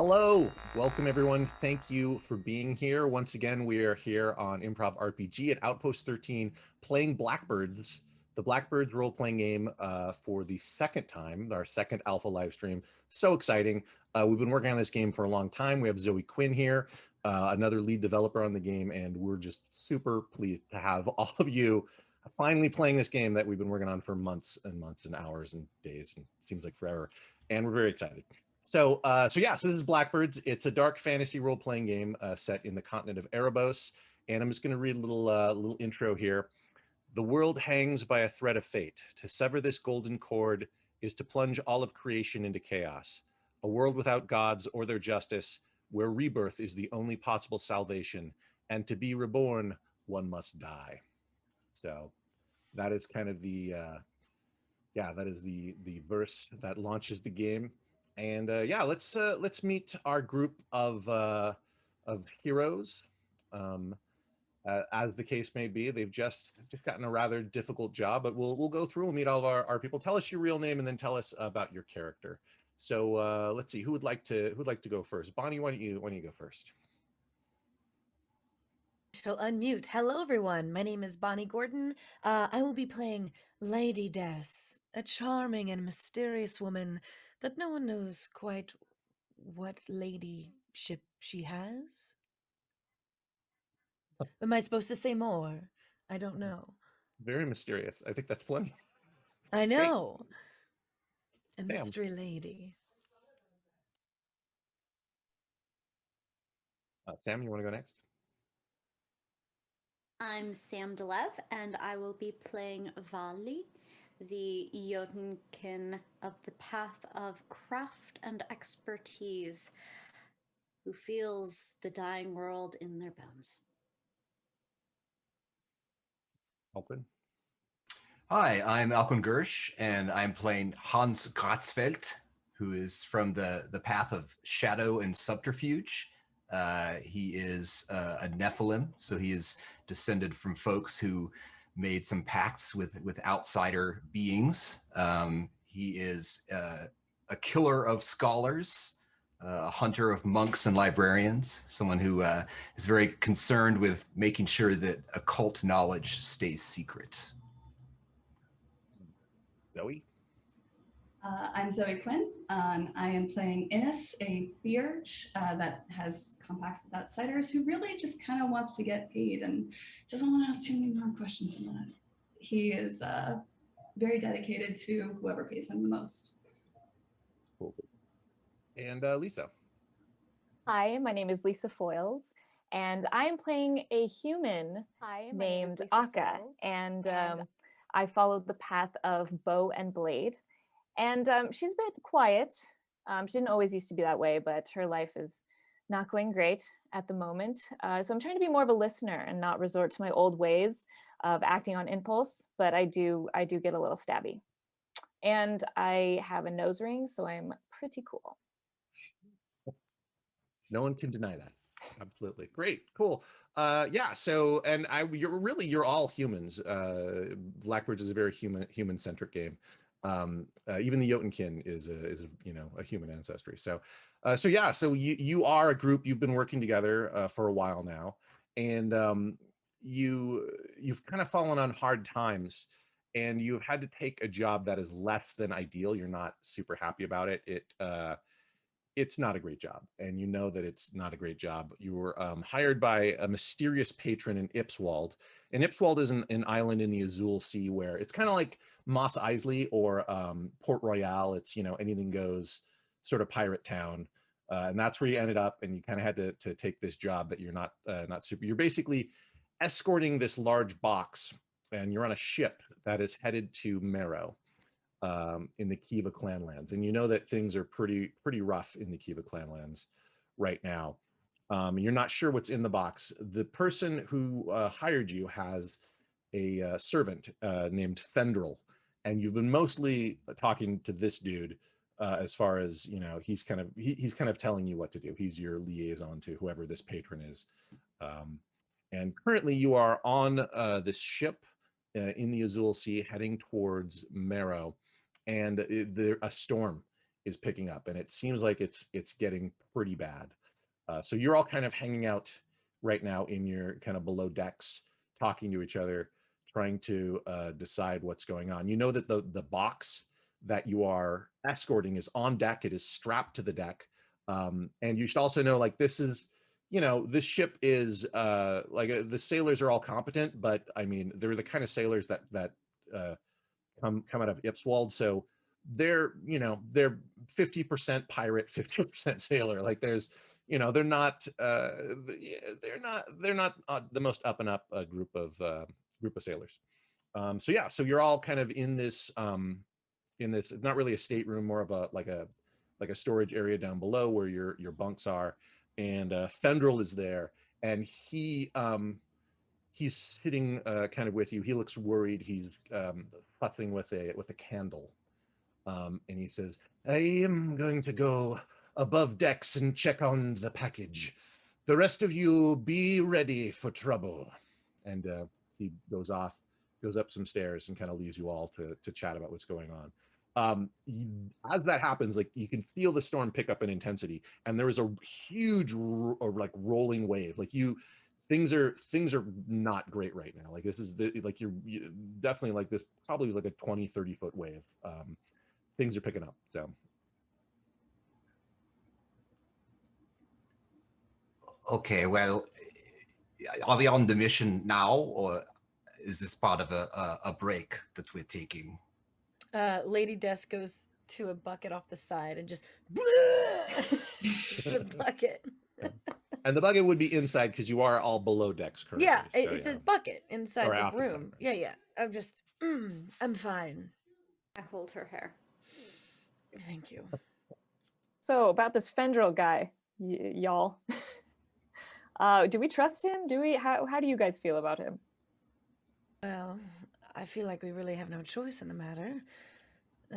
Hello, welcome everyone. Thank you for being here. Once again, we are here on Improv RPG at Outpost 13 playing Blackbirds, the Blackbirds role-playing game for the second time, our second alpha live stream. So exciting. We've been working on this game for a long time. We have Zoë Quinn here, another lead developer on the game, and we're just super pleased to have all of you finally playing this game that we've been working on for months and months and hours and days, and it seems like forever. And we're very excited. So this is Blackbirds. It's a dark fantasy role-playing game set in the continent of Erebos. And I'm just going to read a little intro here. The world hangs by a thread of fate. To sever this golden cord is to plunge all of creation into chaos. A world without gods or their justice, where rebirth is the only possible salvation. And to be reborn, one must die. So that is kind of the verse that launches the game. And let's meet our group of heroes. As the case may be, they've just gotten a rather difficult job, but we'll go through and meet all of our people. Tell us your real name and then tell us about your character. So let's see, who would like to go first? Bonnie, why don't you go first? Shall unmute. Hello, everyone. My name is Bonnie Gordon. I will be playing Lady Death, a charming and mysterious woman that no one knows quite what ladyship she has. Am I supposed to say more? I don't know. Very mysterious. I think that's plenty. I know. Great. A mystery lady. Sam, you want to go next? I'm Sam Leve, and I will be playing Vali, the Jotunkin of the path of craft and expertise, who feels the dying world in their bones. Open. Hi, I'm Alcuin Gersh, and I'm playing Hans Gratzfeld, who is from the path of shadow and subterfuge. He is a Nephilim, so he is descended from folks who made some pacts with outsider beings. He is a killer of scholars, a hunter of monks and librarians, someone who is very concerned with making sure that occult knowledge stays secret. Zoe? I'm Zoë Quinn. I am playing Innes, a theurge that has compacts with outsiders who really just kind of wants to get paid and doesn't want to ask too many more questions than that. He is very dedicated to whoever pays him the most. Cool. And Lisa? Hi, my name is Lisa Foyles, and I am playing a human named Akka, and I followed the path of bow and blade. And she's a bit quiet. She didn't always used to be that way, but her life is not going great at the moment. So I'm trying to be more of a listener and not resort to my old ways of acting on impulse, but I do get a little stabby. And I have a nose ring, so I'm pretty cool. No one can deny that. Absolutely. Great. Cool. You're all humans. Blackbirds is a very human-centric game. Even the Jotunkin is a human ancestry. So you are a group. You've been working together for a while now, and you've kind of fallen on hard times, and you've had to take a job that is less than ideal. You're not super happy about it. It's not a great job, and you know that it's not a great job. You were hired by a mysterious patron in Ipswald, and Ipswald is an island in the Azul Sea where it's kind of like Mos Eisley or Port Royal. It's, anything goes sort of pirate town, and that's where you ended up. And you kind of had to take this job that you're not super. You're basically escorting this large box, and you're on a ship that is headed to Marrow. In the Kiva clanlands, and you know that things are pretty rough in the Kiva clanlands right now. You're not sure what's in the box. The person who hired you has a servant named Fendril, and you've been mostly talking to this dude as far as he's kind of telling you what to do. He's your liaison to whoever this patron is, and currently you are on this ship in the Azul Sea heading towards Marrow. And a storm is picking up, and it seems like it's getting pretty bad. So you're all kind of hanging out right now in your kind of below decks, talking to each other, trying to decide what's going on. You know that the box that you are escorting is on deck. It is strapped to the deck. And you should also know, like, this is, this ship is the sailors are all competent, but I mean, they're the kind of sailors that come out of Ipswald. So they're 50% pirate, 50% sailor. Like there's, they're not the most up and up group of sailors. So yeah, so you're all kind of in this not really a stateroom, more of a storage area down below where your bunks are, and Fendril is there, and he's sitting kind of with you. He looks worried. He's fussing with a candle, and he says, "I am going to go above decks and check on the package. The rest of you be ready for trouble." And he goes up some stairs and kind of leaves you all to chat about what's going on. As that happens, like, you can feel the storm pick up in intensity, and there is a huge rolling wave. Like things are not great right now. Like this is you're definitely like this, probably like a 20-30 foot wave. Things are picking up. So okay, well, are we on the mission now, or is this part of a break that we're taking? Lady Death goes to a bucket off the side and just the bucket. and the bucket would be inside because you are all below decks currently. Yeah, so, it's a bucket inside Or the out inside. room. Yeah. I'm just, I'm fine. I hold her hair. Thank you. So about this Fendril guy, y'all. Do we trust him? Do we? How do you guys feel about him? Well, I feel like we really have no choice in the matter,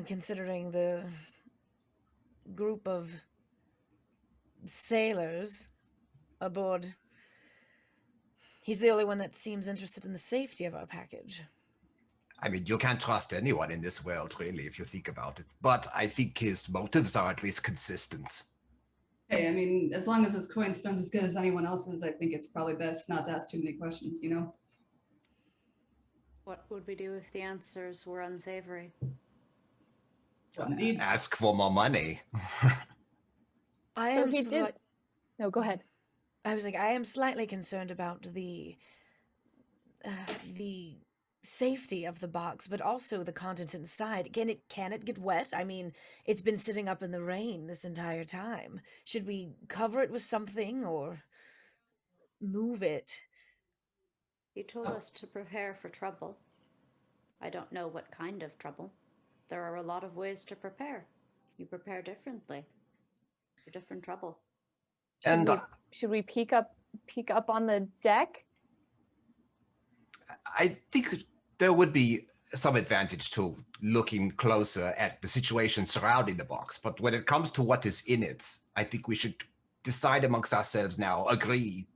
considering the group of sailors aboard. He's the only one that seems interested in the safety of our package. I mean, you can't trust anyone in this world, really, if you think about it. But I think his motives are at least consistent. Hey, I mean, as long as his coin spends as good as anyone else's, I think it's probably best not to ask too many questions, What would we do if the answers were unsavory? Indeed. Ask for more money. I So am he did. No, go ahead. I was like, I am slightly concerned about the safety of the box, but also the content inside. Can it get wet? I mean, it's been sitting up in the rain this entire time. Should we cover it with something or move it? He told us to prepare for trouble. I don't know what kind of trouble. There are a lot of ways to prepare. You prepare differently for different trouble. Should we peek up on the deck? I think there would be some advantage to looking closer at the situation surrounding the box. But when it comes to what is in it, I think we should decide amongst ourselves now, agree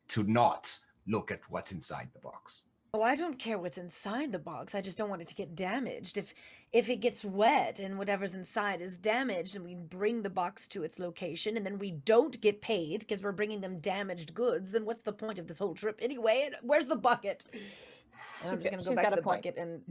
to not look at what's inside the box. Oh, I don't care what's inside the box. I just don't want it to get damaged. If it gets wet and whatever's inside is damaged, and we bring the box to its location and then we don't get paid because we're bringing them damaged goods, then what's the point of this whole trip anyway? And where's the bucket? And I'm just going to go back to the bucket and...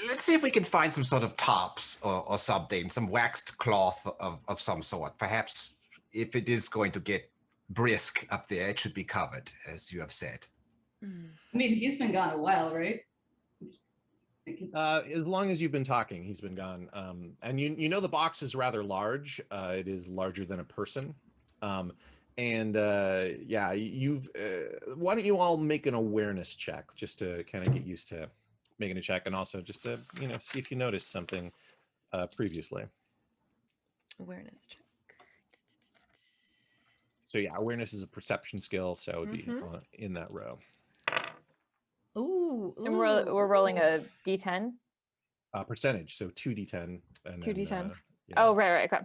Let's see if we can find some sort of tops or something, some waxed cloth of some sort. Perhaps if it is going to get brisk up there, it should be covered, as you have said. I mean, he's been gone a while, right? As long as you've been talking, he's been gone. And you know the box is rather large. It is larger than a person. Yeah, why don't you all make an awareness check just to kind of get used to making a check, and also just to see if you noticed something previously. Awareness check. So yeah, awareness is a perception skill, so it would be in that row. Ooh. And we're rolling a d10. Percentage, so 2d10. And 2d10. Then, Oh, right. Okay.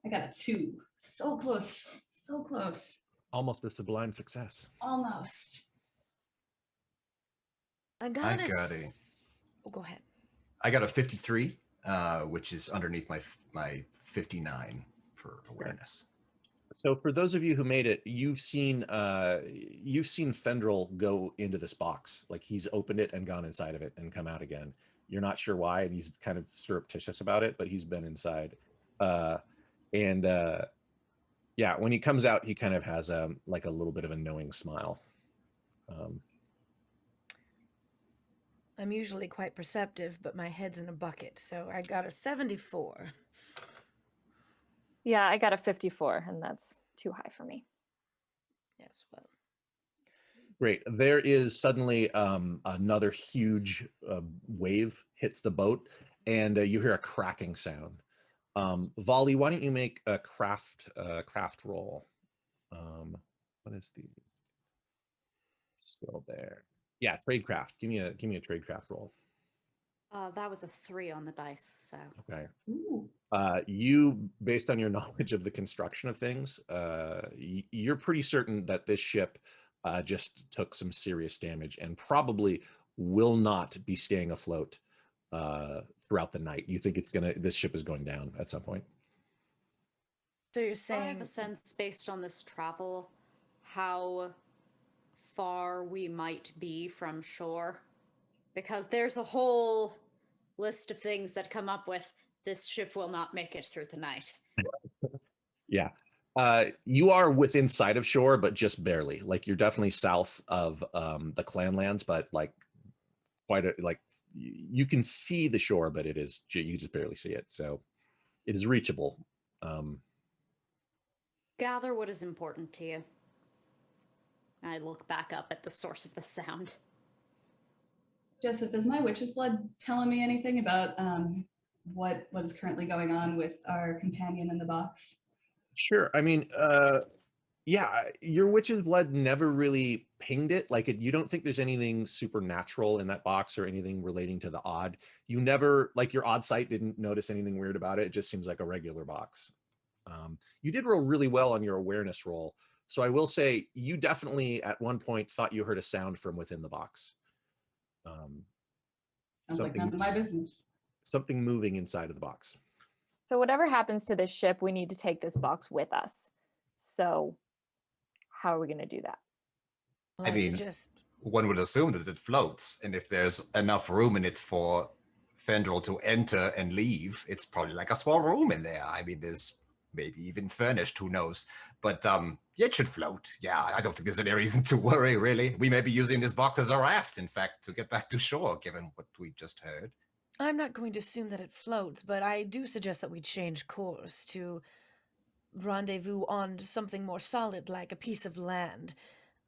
I got a 2. So close. So close. Almost a sublime success. Almost. I got a... Oh, go ahead. I got a 53. which is underneath my 59 for awareness. So for those of you who made it, you've seen Fendril go into this box. Like he's opened it and gone inside of it and come out again. You're not sure why, and he's kind of surreptitious about it, but he's been inside. Yeah, when he comes out, he kind of has like a little bit of a knowing smile. I'm usually quite perceptive, but my head's in a bucket, so I got a 74. Yeah, I got a 54, and that's too high for me. Yes, well. Great. There is suddenly another huge wave hits the boat, and you hear a cracking sound. Volley, why don't you make a craft roll? What is the skill there? Yeah, tradecraft. Give me a tradecraft roll. That was a 3 on the dice, so. Okay. Ooh. You, based on your knowledge of the construction of things, you're pretty certain that this ship just took some serious damage and probably will not be staying afloat throughout the night. You think this ship is going down at some point? So you're I saying have a sense, based on this travel, how far we might be from shore, because there's a whole list of things that come up with this ship will not make it through the night. Yeah. You are within sight of shore, but just barely. Like you're definitely south of the Clanlands, but like you can see the shore, but you just barely see it. So it is reachable. Gather what is important to you. I look back up at the source of the sound. Joseph, is my witch's blood telling me anything about what is currently going on with our companion in the box? Sure. I mean, yeah, your witch's blood never really pinged it. Like you don't think there's anything supernatural in that box or anything relating to the odd. You never, like your odd sight didn't notice anything weird about it. It just seems like a regular box. You did roll really well on your awareness roll. So I will say you definitely at one point thought you heard a sound from within the box. Sounds like none of my business. Something moving inside of the box. So whatever happens to this ship, we need to take this box with us. So how are we going to do that? well, I mean, suggest one would assume that it floats, and if there's enough room in it for Fendril to enter and leave, it's probably like a small room in there. I mean, there's maybe even furnished, who knows? But yeah, it should float. Yeah, I don't think there's any reason to worry, really. We may be using this box as a raft, in fact, to get back to shore, given what we just heard. I'm not going to assume that it floats, but I do suggest that we change course to rendezvous on something more solid, like a piece of land.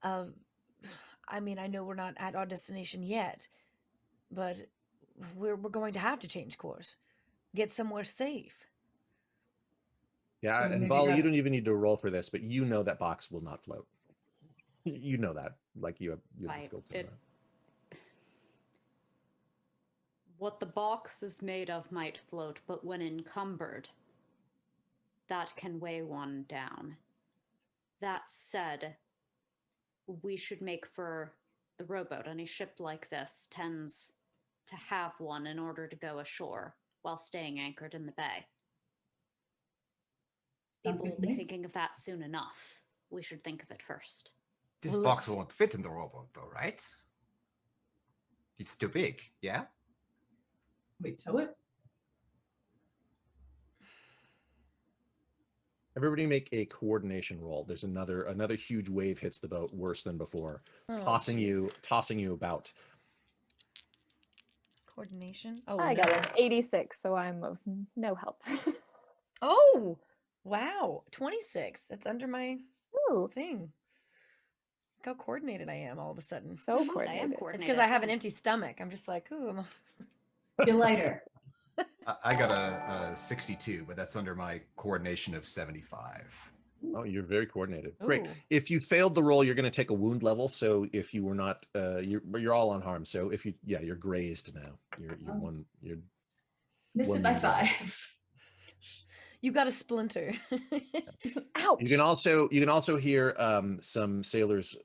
I mean, I know we're not at our destination yet, but we're going to have to change course. Get somewhere safe. Yeah, So and maybe Volley, you perhaps- don't even need to roll for this, but you know that box will not float. You know that, like you have Right. built in that. What the box is made of might float, but when encumbered, that can weigh one down. That said, we should make for the rowboat. Any ship like this tends to have one in order to go ashore while staying anchored in the bay. Sounds People good will to be me. thinking of that soon enough. We should think of it first. This Well, box if- won't fit in the rowboat, though, right? It's too big, yeah? Wait, tow it? Everybody make a coordination roll. There's another huge wave hits the boat, worse than before, Oh, tossing jeez. you about. Coordination? Oh, I no. got an 86, so I'm of no help. Oh, wow. 26. That's under my Ooh, thing. Look how coordinated I am all of a sudden. so I am coordinated. It's coordinated. because I have an yeah. empty stomach. I'm just like, ooh. Feel lighter. I got a 62, but that's under my coordination of 75. Oh, you're very coordinated. Great. Ooh. If you failed the roll, you're going to take a wound level. So if you were not, you're all unharmed. So if you're grazed now. You're Missed one it by wound level. 5. You got a splinter. Ouch. You can also hear some sailors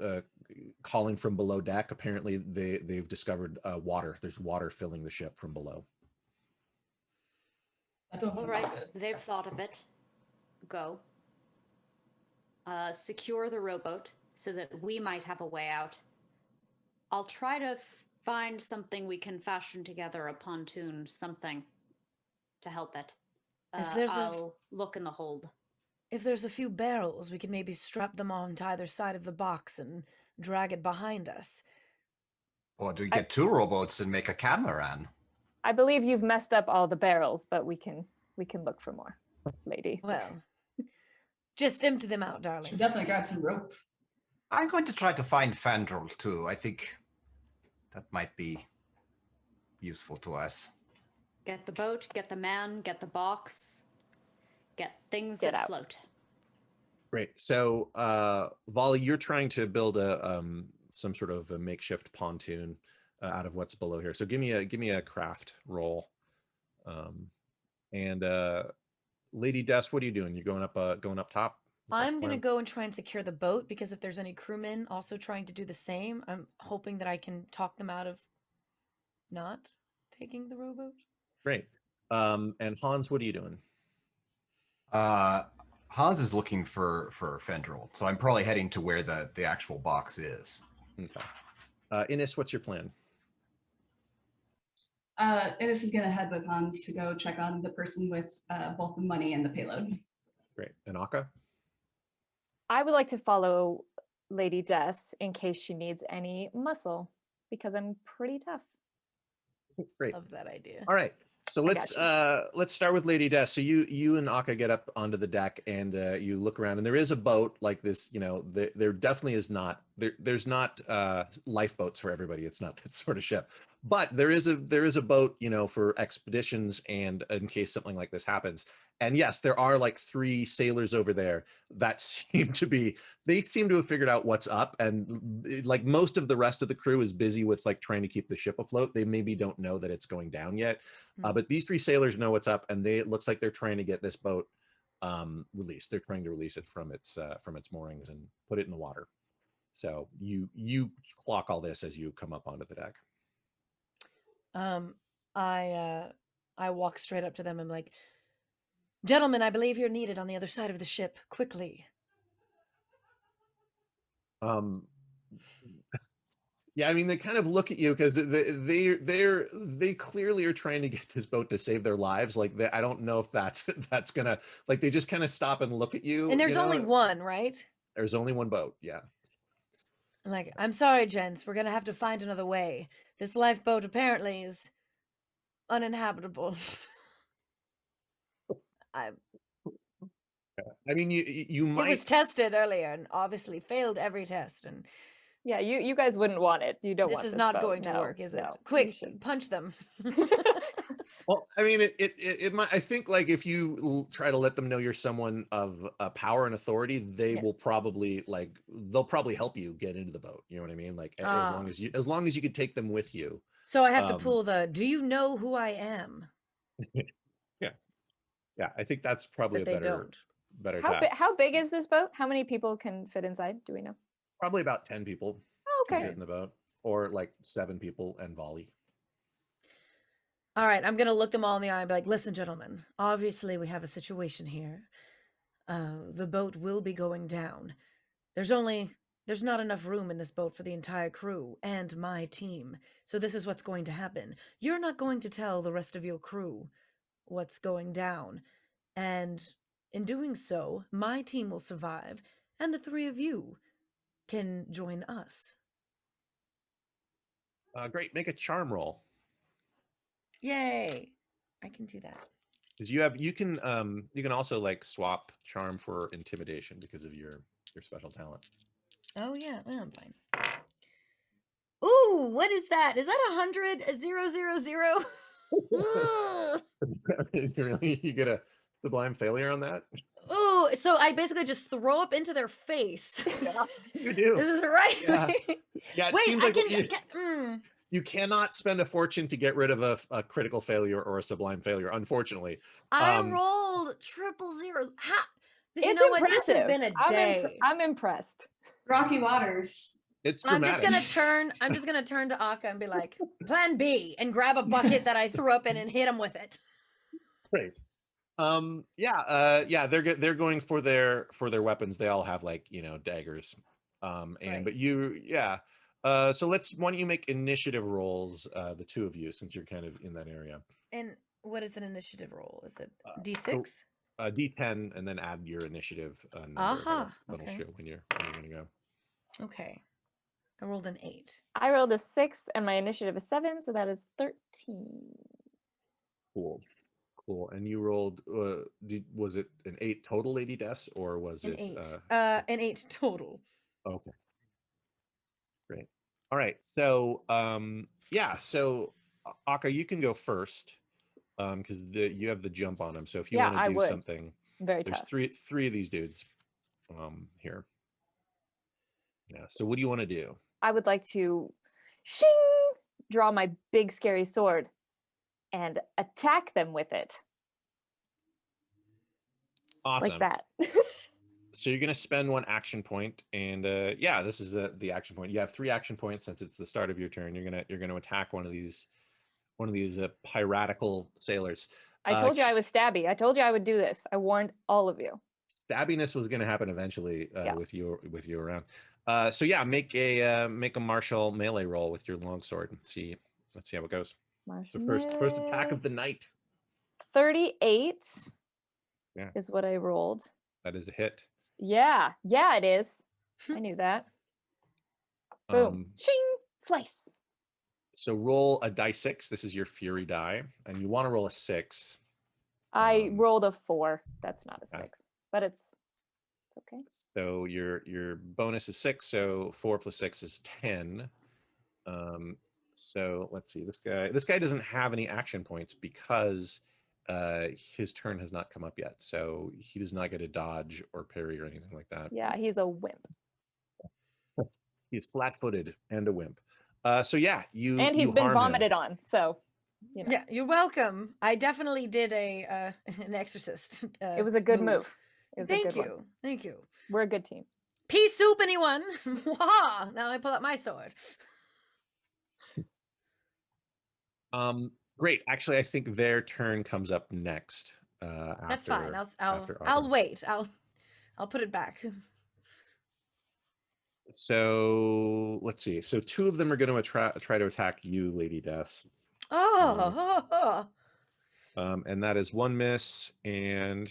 calling from below deck. Apparently, they've discovered water. There's water filling the ship from below. That don't All sound right, so good. they've thought of it. Go. Secure the rowboat so that we might have a way out. I'll try to find something we can fashion together, a pontoon, something to help it. I'll look in the hold. If there's a few barrels, we can maybe strap them onto either side of the box and drag it behind us. Or do we get two rowboats and make a catamaran? I believe you've messed up all the barrels, but we can look for more, lady. Well, just empty them out, Should darling. definitely grab some rope. I'm going to try to find Fandral too. I think that might be useful to us. Get the boat, get the man, get the box, get things Get that out. float. Great. So, Volley, you're trying to build a some sort of a makeshift pontoon out of what's below here. So give me a craft roll. And Lady Des, what are you doing? You're going up top? Is that I'm the going to plan? go and try and secure the boat because if there's any crewmen also trying to do the same, I'm hoping that I can talk them out of not taking the rowboat. Great. And Hans, what are you doing? Hans is looking for Fandral, so I'm probably heading to where the actual box is. Okay. Innes, what's your plan? Innes is going to head with Hans to go check on the person with both the money and the payload. Great. And Akka? I would like to follow Lady Des in case she needs any muscle, because I'm pretty tough. Great. Love that idea. All right. So I let's start with Lady Des. So you and Akka get up onto the deck and you look around, and there is a boat like this. You know, there definitely is not there's not lifeboats for everybody. It's not that sort of ship, but there is a boat, you know, for expeditions and in case something like this happens. And yes, there are like 3 sailors over there that seem to have figured out what's up, and like most of the rest of the crew is busy with like trying to keep the ship afloat. They maybe don't know that it's going down yet. But these 3 sailors know what's up, and it looks like they're trying to get this boat released. They're trying to release it from its moorings and put it in the water. So you clock all this as you come up onto the deck. I walk straight up to them. I'm like, gentlemen, I believe you're needed on the other side of the ship. Quickly. Yeah, I mean, they kind of look at you because they clearly are trying to get this boat to save their lives. Like, I don't know if that's gonna, like, they just kind of stop and look at you. And there's you know? only one, right? There's only one boat. Yeah. I'm like, I'm sorry, gents. We're gonna have to find another way. This lifeboat apparently is uninhabitable. I mean, you might. It was tested earlier and obviously failed every test. And Yeah, you guys wouldn't want it. You don't this want is this not boat. going to No, work, is it? no, you Quick, should. punch them. Well, I mean, it might. I think like if you try to let them know you're someone of power and authority, they will probably they'll probably help you get into the boat. You know what I mean? Like as long as you could take them with you. So I have to pull the, do you know who I am? Yeah, I think that's probably That they don't. better How, tack. how big is this boat? How many people can fit inside? Do we know? Probably about 10 people Oh, can okay. fit in the boat, or like 7 people and Volley. All right, I'm gonna look them all in the eye and be like, listen, gentlemen, obviously we have a situation here. The boat will be going down. There's not enough room in this boat for the entire crew and my team. So this is what's going to happen. You're not going to tell the rest of your crew what's going down. And in doing so, my team will survive, and the 3 of you can join us. Great, make a charm roll. Yay! I can do that. Because you can also like swap charm for intimidation because of your special talent. Oh yeah, well, I'm fine. Ooh, what is that? Is that 100? 000? Really? You get a sublime failure on that? Ooh, so I basically just throw up into their face. Yeah, you do. This is right. Yeah. Yeah, it Wait, seems I like can. you cannot spend a fortune to get rid of a critical failure or a sublime failure, unfortunately. I rolled triple zeros. You It's know impressive. what? This has been a day. I'm impressed. Rocky waters. It's I'm dramatic. just gonna turn to Akka and be like, Plan B, and grab a bucket that I threw up in and hit him with it. Great. Yeah, they're going for their weapons. They all have like, daggers. But Great. so why don't you make initiative rolls, the two of you, since you're kind of in that area. And what is an initiative roll? Is it D6? D10, and then add your initiative number. Aha, That'll okay. show when you're going to go. Okay. I rolled an 8. I rolled a 6 and my initiative is 7, so that is 13. Cool. And you rolled, was it an 8 total, Lady Des, or was An it 8. An 8 total. Okay. Great. All right. So so Aka, you can go first, because you have the jump on him. So if you want to do something, Very there's tough. three of these dudes here. Yeah. So what do you want to do? I would like to shing draw my big scary sword and attack them with it. Awesome. Like that. So you're going to spend one action point, and this is the action point. You have 3 action points since it's the start of your turn. You're gonna attack one of these piratical sailors. I told you I was stabby. I told you I would do this. I warned all of you. Stabbiness was going to happen eventually with you around. So yeah, make a martial melee roll with your longsword and see. Let's see how it goes. Martial first attack of the night. 38 Yeah. is what I rolled. That is a hit. Yeah, it is. I knew that. Boom. Shing! Slice. So roll a die 6. This is your fury die, and you want to roll a 6. I rolled a 4. That's not a 6, but it's okay. So your bonus is 6. So 4 plus 6 is 10. So let's see. This guy doesn't have any action points because his turn has not come up yet. So he does not get a dodge or parry or anything like that. Yeah, he's a wimp. He's flat-footed and a wimp. So yeah, and he's been vomited on. So yeah, you're welcome. I definitely did an exorcist. It was a good move. It was Thank a good you. one. Thank you. We're a good team. Pea soup, anyone? Waha! Now I pull out my sword. Great. Actually, I think their turn comes up next. That's fine. I'll wait. I'll put it back. So let's see. So 2 of them are going to try to attack you, Lady Death. And that is 1 miss, and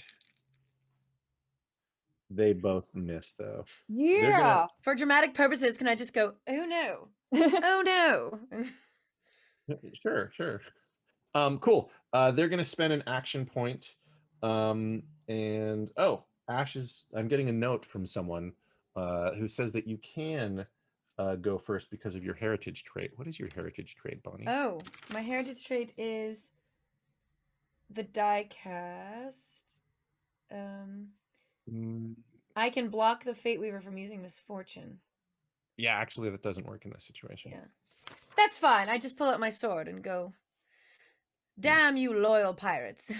they both miss though. Yeah. For dramatic purposes, can I just go, oh no. Oh no. Sure. Cool. They're going to spend an action point. And Ash I'm getting a note from someone who says that you can go first because of your heritage trait. What is your heritage trait, Bonnie? Oh, my heritage trait is the die cast. I can block the Fate Weaver from using Misfortune. Yeah, actually, that doesn't work in this situation. Yeah, that's fine. I just pull out my sword and go, damn you loyal pirates.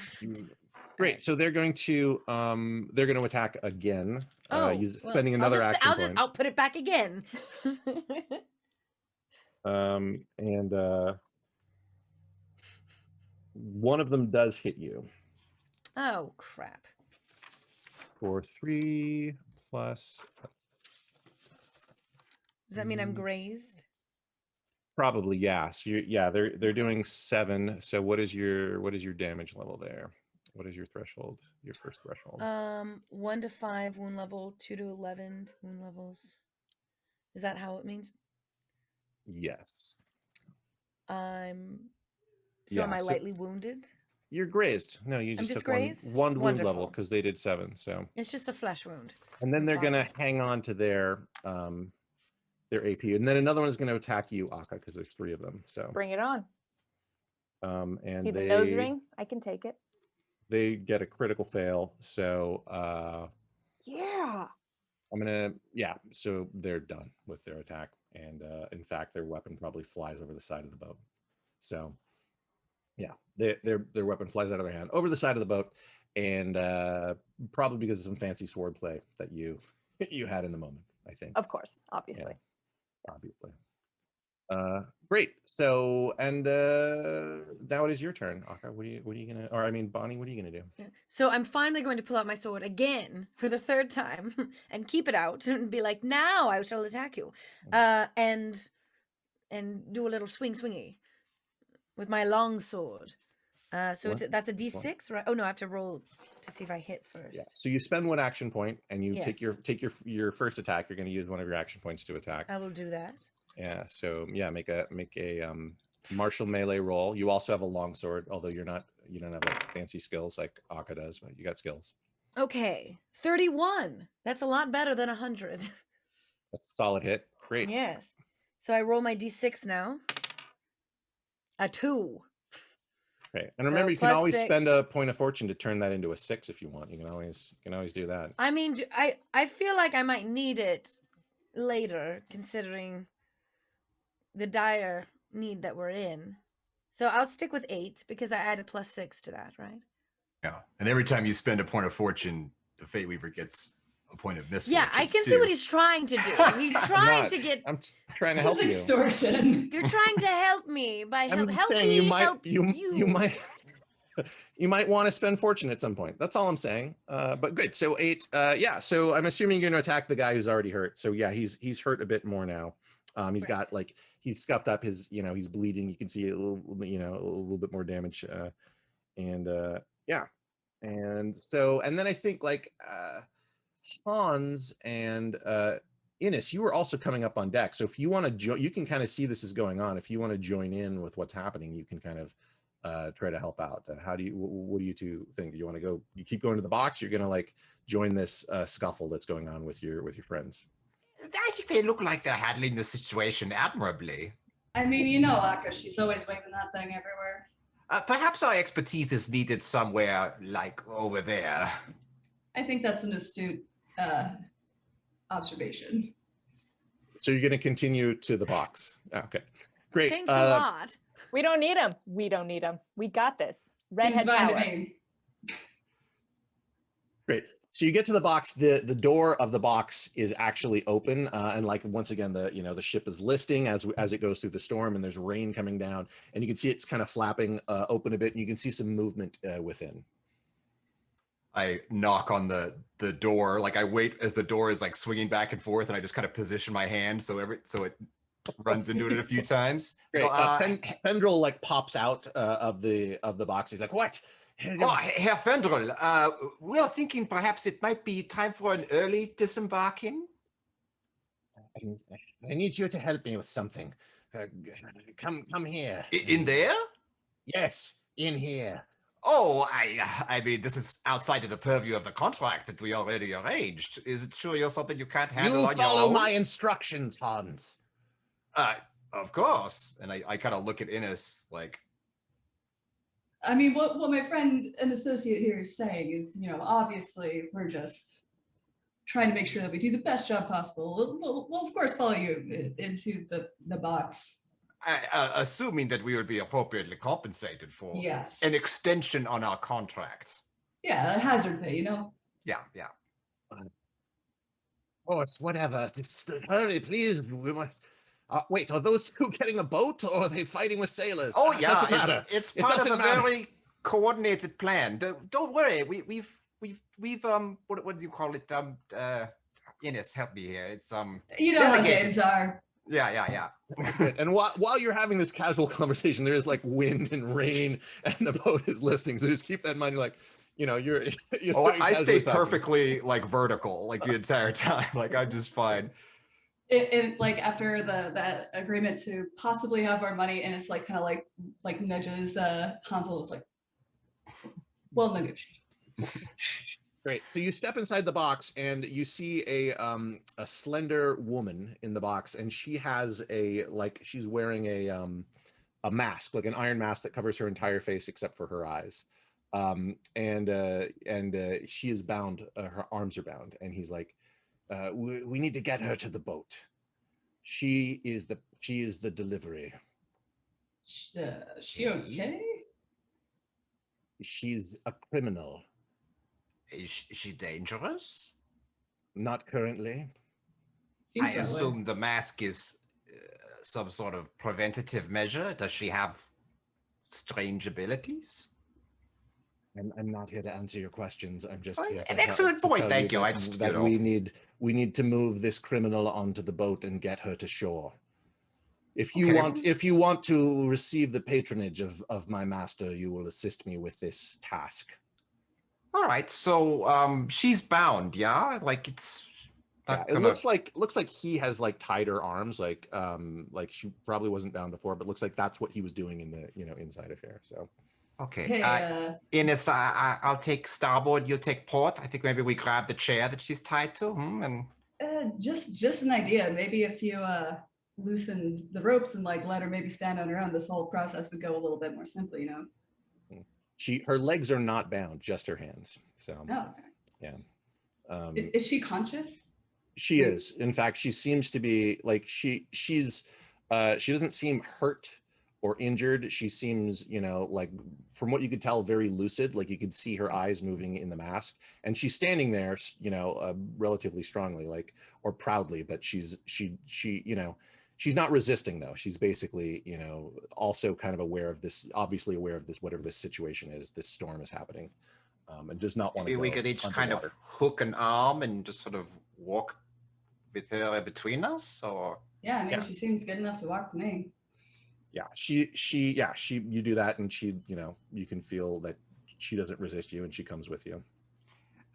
Great. So they're going to attack again. Spending another action point. I'll put it back again. And one of them does hit you. Oh crap. For 3 plus. Does that mean I'm grazed? Probably, yeah. So they're doing 7. So what is your damage level there? What is your threshold? Your first threshold? 1 to 5 wound level, 2 to 11 wound levels. Is that how it means? Yes. Am I lightly wounded? You're grazed. No, you just took grazed? one wound level because they did 7. So it's just a flesh wound. And then they're gonna hang on to their AP, and then another one is gonna attack you, Aka, because there's 3 of them. So bring it on. And see the nose ring? I can take it. They get a critical fail. So yeah. So they're done with their attack, and in fact, their weapon probably flies over the side of the boat. So yeah, their weapon flies out of their hand over the side of the boat, and probably because of some fancy swordplay that you had in the moment, I think. Of course, obviously. Yeah, obviously. Great. So, and now it is your turn, Akka. What are you gonna? Or I mean, Bonnie, what are you gonna do? Yeah. So I'm finally going to pull out my sword again for the third time and keep it out and be like, now I shall attack you, and do a little swingy with my long sword. So that's a D6, right? Oh no, I have to roll to see if I hit first. Yeah. So you spend one action point, and you Yes. take your first attack. You're going to use one of your action points to attack. I will do that. Yeah. So yeah, make a martial melee roll. You also have a longsword, although you don't have like fancy skills like Akka does, but you got skills. Okay, 31. That's a lot better than 100. That's a solid hit. Great. Yes. So I roll my D6 now. A 2. Okay. And So remember, you can plus always 6. spend a point of fortune to turn that into a 6 if you want. You can always do that. I mean, I feel like I might need it later, considering the dire need that we're in. So I'll stick with 8 because I added plus 6 to that, right? Yeah. And every time you spend a point of fortune, the Fate Weaver gets a point of misfortune. Yeah, I can see what he's trying to do. He's trying to get. I'm trying to This help is you. extortion. You're trying to help me by I'm just help saying me you might help you. you might want to spend fortune at some point. That's all I'm saying. But good. So 8. Yeah. So I'm assuming you're going to attack the guy who's already hurt. So yeah, he's hurt a bit more now. He's got like he's scuffed up his. He's bleeding. You can see a little bit more damage. Yeah. And so and then I think like Hans and Innes, you were also coming up on deck. So if you want to join, you can kind of see this is going on. If you want to join in with what's happening, you can kind of try to help out. What do you two think? Do you want to go? You keep going to the box. You're gonna like join this scuffle that's going on with your friends. I think they look like they're handling the situation admirably. I mean, Akka, she's always waving that thing everywhere. Perhaps our expertise is needed somewhere like over there. I think that's an astute observation. So you're going to continue to the box. Okay, great. Thanks a lot. We don't need him. We don't need him. We got this. Redhead Seems fine to power. me. Great. So you get to the box. The door of the box is actually open, and like once again, the ship is listing as it goes through the storm, and there's rain coming down, and you can see it's kind of flapping open a bit, and you can see some movement within. I knock on the door, like I wait as the door is like swinging back and forth, and I just kind of position my hand so it runs into it a few times. Great. Pendrel like pops out of the box. He's like, "What? Oh, Herr Fendrel, we are thinking perhaps it might be time for an early disembarking. I need you to help me with something. Come here. In there? Yes, in here. Oh, I mean, this is outside of the purview of the contract that we already arranged. Is it surely something you can't handle on your own? You follow my instructions, Hans. Of course. And I kind of look at Innes like, I mean, what my friend and associate here is saying is, obviously we're just trying to make sure that we do the best job possible. We'll of course follow you into the box. Assuming that we will be appropriately compensated for Yes. an extension on our contract. Yeah, a hazard pay, Yeah. Oh, it's whatever. Just hurry, please. We must. Wait, are those two getting a boat, or are they fighting with sailors? Oh It yeah, doesn't matter. It's part of a very coordinated plan. Don't worry. We've what do you call it? Innes, help me here. It's You know how games are. Yeah. And while you're having this casual conversation, there is like wind and rain, and the boat is listing. So just keep that in mind. You're like, you're. I stay perfectly like vertical like the entire time. Like I'm just fine. It like after that agreement to possibly have our money, and it's like kind of like nudges Hansel was like, well negotiated. Great. So you step inside the box, and you see a slender woman in the box, and she has she's wearing a mask, like an iron mask that covers her entire face except for her eyes, and she is bound. Her arms are bound, and he's like, we need to get her to the boat. She is the delivery. She okay? She's a criminal. Is she dangerous? Not currently. Seems I that way. assume the mask is some sort of preventative measure? Does she have strange abilities? I'm not here to answer your questions. I'm just Oh, here an to excellent point. tell Thank you. that, I just, that we need to move this criminal onto the boat and get her to shore. If you want to receive the patronage of my master, you will assist me with this task. All right. So she's bound, yeah? Like it's Yeah, it looks like he has like tied her arms, like she probably wasn't bound before, but looks like that's what he was doing in the inside of here. So okay. Hey, Ines, I'll take starboard, you'll take port. I think maybe we grab the chair that she's tied to. And just an idea. Maybe if you loosened the ropes and like let her maybe stand on her own, this whole process would go a little bit more simply, you know. her legs are not bound, just her hands. So okay. Yeah. Is she conscious? She is. In fact, she seems to be like she doesn't seem hurt or injured. She seems, like from what you could tell, very lucid. Like you could see her eyes moving in the mask, and she's standing there, relatively strongly, like, or proudly. But she's not resisting though. She's basically, also kind of aware of this, obviously aware of this, whatever this situation is, this storm is happening, and does not want to go we could each underwater. kind of hook an arm and just sort of walk with her between us, or She seems good enough to walk to me. Yeah, you do that, and she, you can feel that she doesn't resist you, and she comes with you.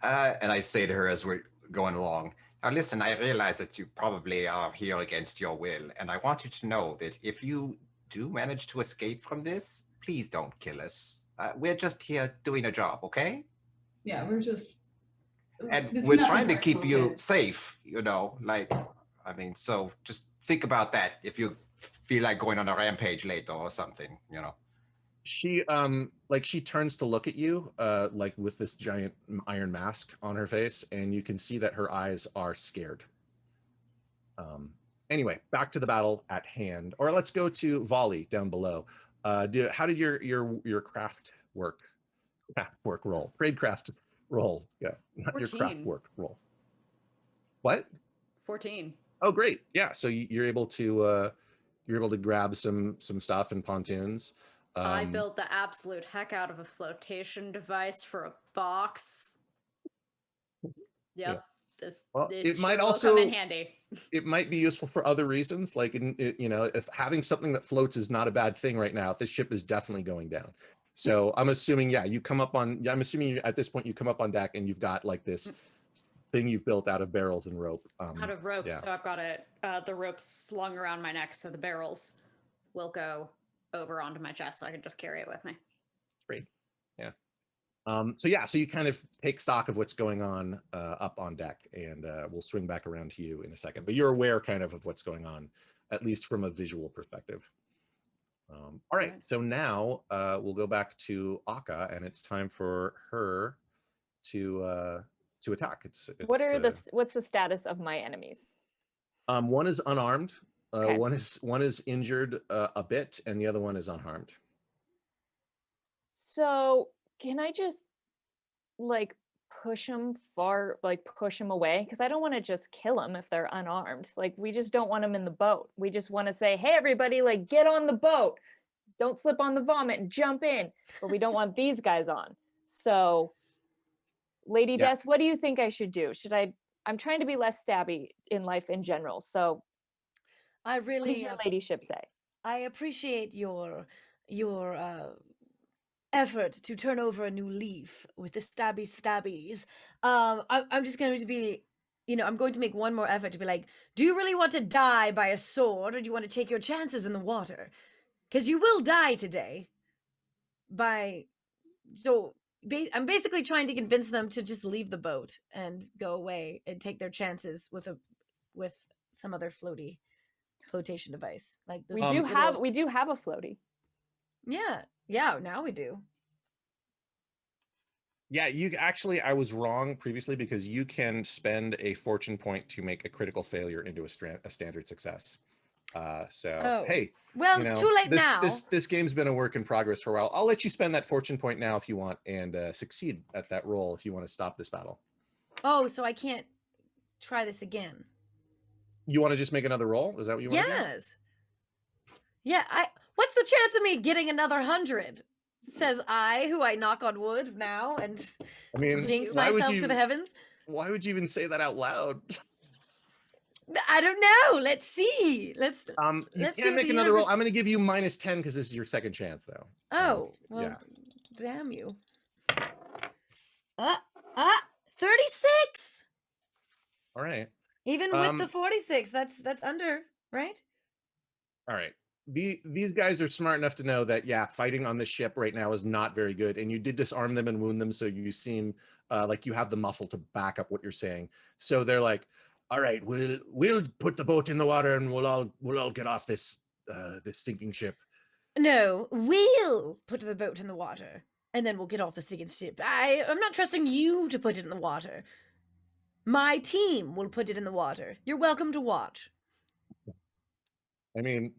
And I say to her as we're going along, now listen, I realize that you probably are here against your will, and I want you to know that if you do manage to escape from this, please don't kill us. We're just here doing a job, okay? Yeah, we're just... And we're trying to keep you safe, so just think about that if you feel like going on a rampage later or something, She she turns to look at you, like with this giant iron mask on her face, and you can see that her eyes are scared. Anyway, back to the battle at hand, or let's go to Volley down below. How did your craft work? Work roll, tradecraft roll. Yeah, not 14. your craft work roll. What? 14. Oh, great. Yeah, so you're able to grab some stuff and pontoons. I built the absolute heck out of a flotation device for a box. Yep. Yeah. This might also come in handy. It might be useful for other reasons, like if having something that floats is not a bad thing right now. This ship is definitely going down. So I'm assuming, you come up on. I'm assuming at this point you come up on deck and you've got like this thing you've built out of barrels and rope. Out of rope, yeah. So I've got the rope slung around my neck, so the barrels will go over onto my chest, so I can just carry it with me. Great. Yeah. So you kind of take stock of what's going on up on deck, and we'll swing back around to you in a second. But you're aware kind of what's going on, at least from a visual perspective. All right. So now we'll go back to Akka, and it's time for her to attack. What's the status of my enemies? One is unarmed. Okay. One is injured a bit, and the other one is unharmed. So can I just push them away? Because I don't want to just kill them if they're unarmed. We just don't want them in the boat. We just want to say, hey, everybody, get on the boat. Don't slip on the vomit and jump in. But we don't want these guys on. So, Lady Des, what do you think I should do? I'm trying to be less stabby in life in general. So, what does your ladyship say? I appreciate your effort to turn over a new leaf with the stabbies. I'm just going to be, I'm going to make one more effort to be like, do you really want to die by a sword, or do you want to take your chances in the water? Because you will die today. I'm basically trying to convince them to just leave the boat and go away and take their chances with some other flotation device. We do have a floaty. Yeah, now we do. Yeah, I was wrong previously, because you can spend a fortune point to make a critical failure into a standard success. Hey, well, it's too late now. This game's been a work in progress for a while. I'll let you spend that fortune point now if you want, and succeed at that roll if you want to stop this battle. Oh, so I can't try this again? You want to just make another roll? Is that what you want to do? Yes. Yeah, what's the chance of me getting another 100? Says I, who I knock on wood now and I mean, jinx why would myself you? to the heavens. Why would you even say that out loud? I don't know. Let's see. Let's You see can't what make the another roll. universe- I'm going to give you -10 because this is your second chance, though. Oh, well, yeah. damn you. 36. All right. Even with the 46, that's under, right? All right. These guys are smart enough to know that, yeah, fighting on this ship right now is not very good. And you did disarm them and wound them, so you seem like you have the muscle to back up what you're saying. So they're like, all right, we'll put the boat in the water and we'll all get off this this sinking ship. No, we'll put the boat in the water, and then we'll get off the sinking ship. I'm not trusting you to put it in the water. My team will put it in the water. You're welcome to watch. I mean,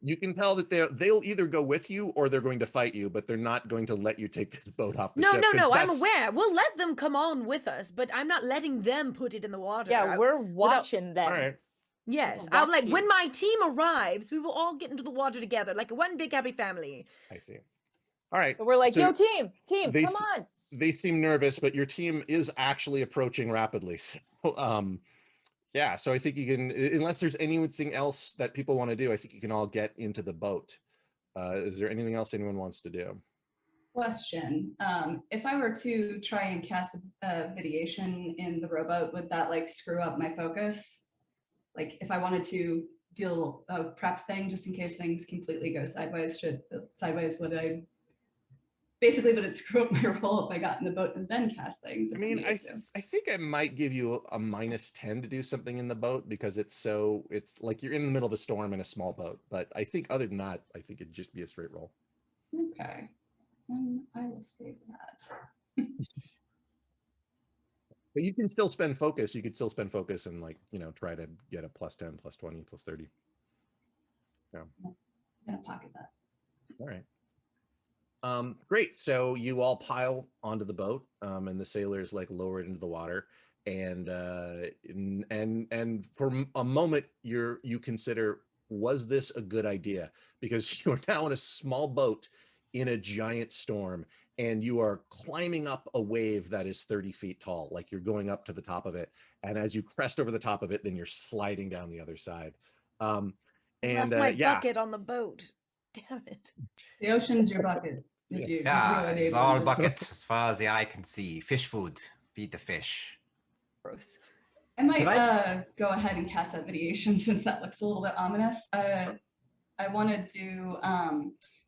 you can tell that they'll either go with you or they're going to fight you, but they're not going to let you take this boat off the ship. No, I'm aware. We'll let them come on with us, but I'm not letting them put it in the water. Yeah, we're watching them. All right. Yes, We'll I'm like, watch when you. my team arrives, we will all get into the water together, like one big happy family. I see. All right. So we're like, So yo, team, they come on. They seem nervous, but your team is actually approaching rapidly. So, yeah, so I think you can, unless there's anything else that people want to do, I think you can all get into the boat. Is there anything else anyone wants to do? Question. If I were to try and cast a videation in the rowboat, would that like screw up my focus? Like if I wanted to deal a prep thing just in case things completely go sideways, would it screw up my roll if I got in the boat and then cast things? I mean, I think I might give you a -10 to do something in the boat because it's like you're in the middle of a storm in a small boat. But I think other than that, I think it'd just be a straight roll. Okay. I will save that. But you can still spend focus. You could still spend focus and try to get a +10, +20, +30. Yeah. I'm gonna pocket that. All right. Great. So you all pile onto the boat, and the sailors lower it into the water, and for a moment you consider, was this a good idea? Because you're now in a small boat in a giant storm, and you are climbing up a wave that is 30 feet tall, like you're going up to the top of it, and as you crest over the top of it, then you're sliding down the other side. Left my bucket on the boat. Damn it. The ocean's your bucket. Yeah, it's all buckets as far as the eye can see. Fish food. Feed the fish. Gross. I might go ahead and cast that videation since that looks a little bit ominous. I want to do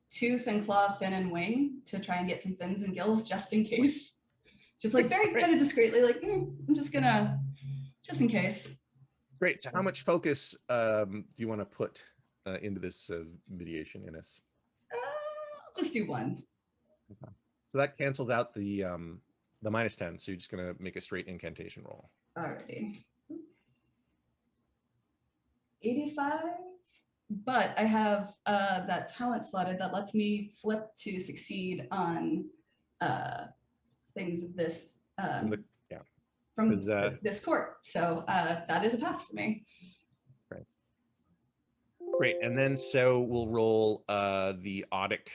tooth and claw, fin and wing to try and get some fins and gills just in case. Just like very kind of discreetly, like I'm just gonna, just in case. Great. So how much focus do you want to put into this videation, Innes? I'll just do one. Okay. So that cancels out the -10. So you're just gonna make a straight incantation roll. Alrighty. 85. But I have that talent slotted that lets me flip to succeed on things of this from this court. So that is a pass for me. Great. And then so we'll roll the Odic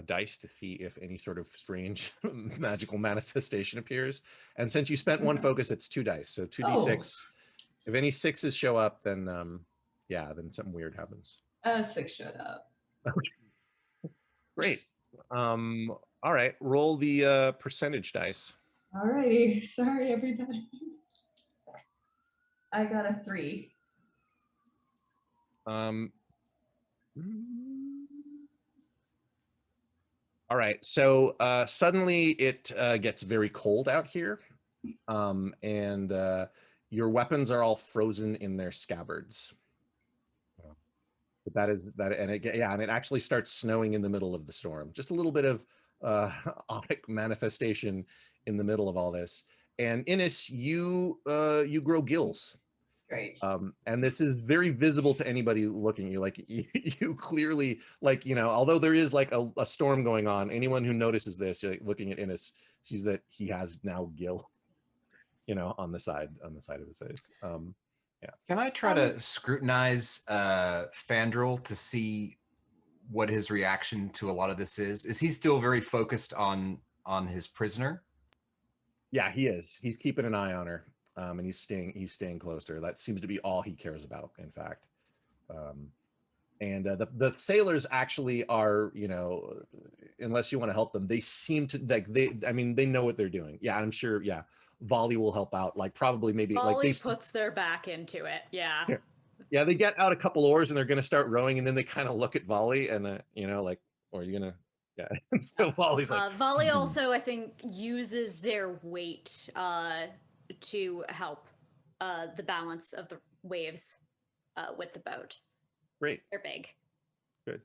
dice to see if any sort of strange magical manifestation appears. And since you spent one focus, it's 2 dice. So 2d6. If any 6s show up, then then something weird happens. 6 showed up. Great. All right. Roll the percentage dice. Alrighty. Sorry, everybody. I got a 3. All right. So suddenly it gets very cold out here, and your weapons are all frozen in their scabbards. But that is that, and it actually starts snowing in the middle of the storm. Just a little bit of Odic manifestation in the middle of all this. And Innes, you grow gills. Great. And this is very visible to anybody looking at you. Like you clearly, although there is like a storm going on, anyone who notices this, looking at Innes, sees that he has now gill, on the side of his face. Can I try to scrutinize Fandral to see what his reaction to a lot of this is? Is he still very focused on his prisoner? Yeah, he is. He's keeping an eye on her, and he's staying close to her. That seems to be all he cares about, in fact. And the sailors actually are, you know, unless you want to help them, they seem to like I mean, they know what they're doing. Yeah, I'm sure. Yeah, Volley will help out. Like probably maybe Volley like they puts their back into it. Yeah. Yeah, they get out a couple oars and they're going to start rowing, and then they kind of look at Volley and you know, like, or are you gonna? Yeah. And so Volley's like, Volley also, I think, uses their weight to help the balance of the waves with the boat. great. They're big. Good.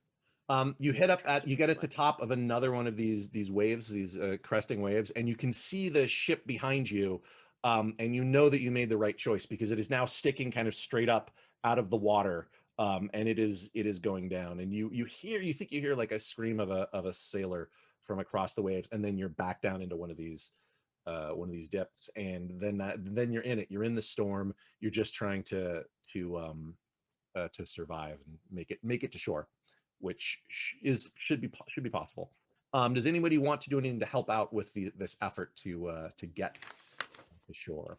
You hit up at, you get at the top of another one of these waves, these cresting waves, and you can see the ship behind you, and you know that you made the right choice because it is now sticking kind of straight up out of the water, and it is going down. And you think you hear like a scream of a sailor from across the waves, and then you're back down into one of these dips, and then you're in it. You're in the storm. You're just trying to survive and make it to shore, which should be possible. Does anybody want to do anything to help out with this effort to get to shore?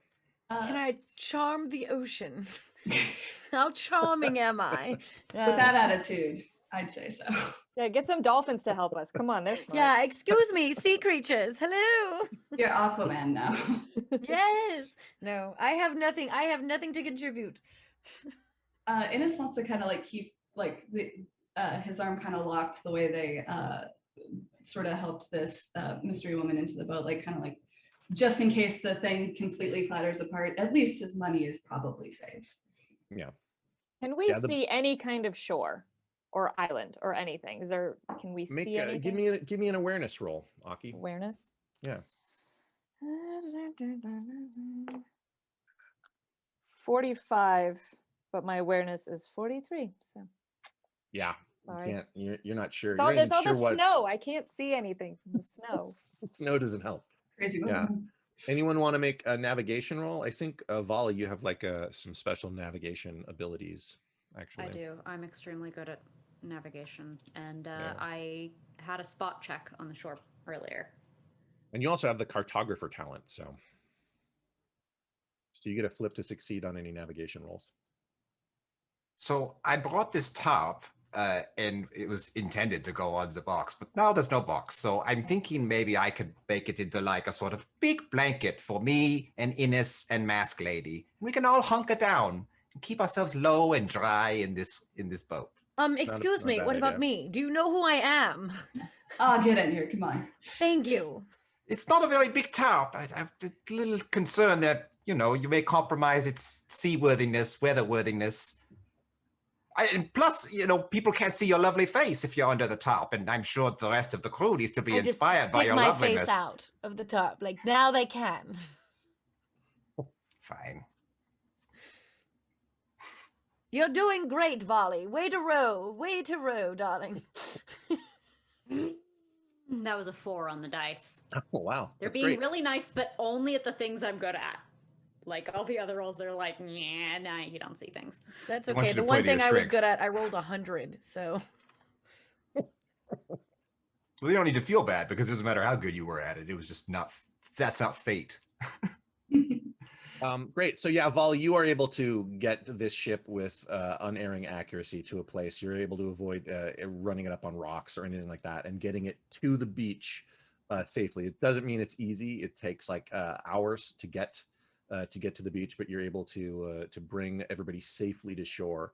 Can I charm the ocean? How charming am I? With that attitude, I'd say so. Yeah, get some dolphins to help us. Come on, they're smart. Yeah, excuse me, sea creatures. Hello. You're Aquaman now. Yes. No, I have nothing. I have nothing to contribute. Innes wants to kind of like keep like his arm kind of locked the way they sort of helped this mystery woman into the boat, like kind of like just in case the thing completely clatters apart, at least his money is probably safe. Yeah. Can we see any kind of shore or island or anything? Can we see anything? Give me an awareness roll, Aki. Awareness? Yeah. 45, but my awareness is 43. So Yeah. sorry. You're not sure. There's all the snow. I can't see anything from the snow. Snow doesn't help. Crazy. Yeah. Anyone want to make a navigation roll? I think Volley, you have like some special navigation abilities. Actually, I do. I'm extremely good at navigation, and I had a spot check on the shore earlier. And you also have the cartographer talent, so you get a flip to succeed on any navigation rolls. So I brought this top, and it was intended to go on the box, but now there's no box. So I'm thinking maybe I could make it into like a sort of big blanket for me and Innes and Mask Lady. We can all hunker down and keep ourselves low and dry in this boat. Excuse me, what about me? Do you know who I am? Oh, get in here, come on. Thank you. It's not a very big top. I'm a little concerned that, you know, you may compromise its seaworthiness, weatherworthiness. And plus, you know, people can't see your lovely face if you're under the top, and I'm sure the rest of the crew needs to be inspired by your loveliness. Stick my face out of the top, like now they can. Fine. You're doing great, Volley. Way to row, darling. That was a 4 on the dice. Oh wow, They're that's being great. really nice, but only at the things I'm good at. Like all the other rolls, they're like, yeah, nah, you don't see things. That's I want okay. you to The play one to your thing I was strengths. good at, I rolled 100. So Well, you don't need to feel bad because it doesn't matter how good you were at it. It was just not, that's not fate. Great. So yeah, Volley, you are able to get this ship with unerring accuracy to a place. You're able to avoid running it up on rocks or anything like that, and getting it to the beach safely. It doesn't mean it's easy. It takes like hours to get to the beach, but you're able to bring everybody safely to shore.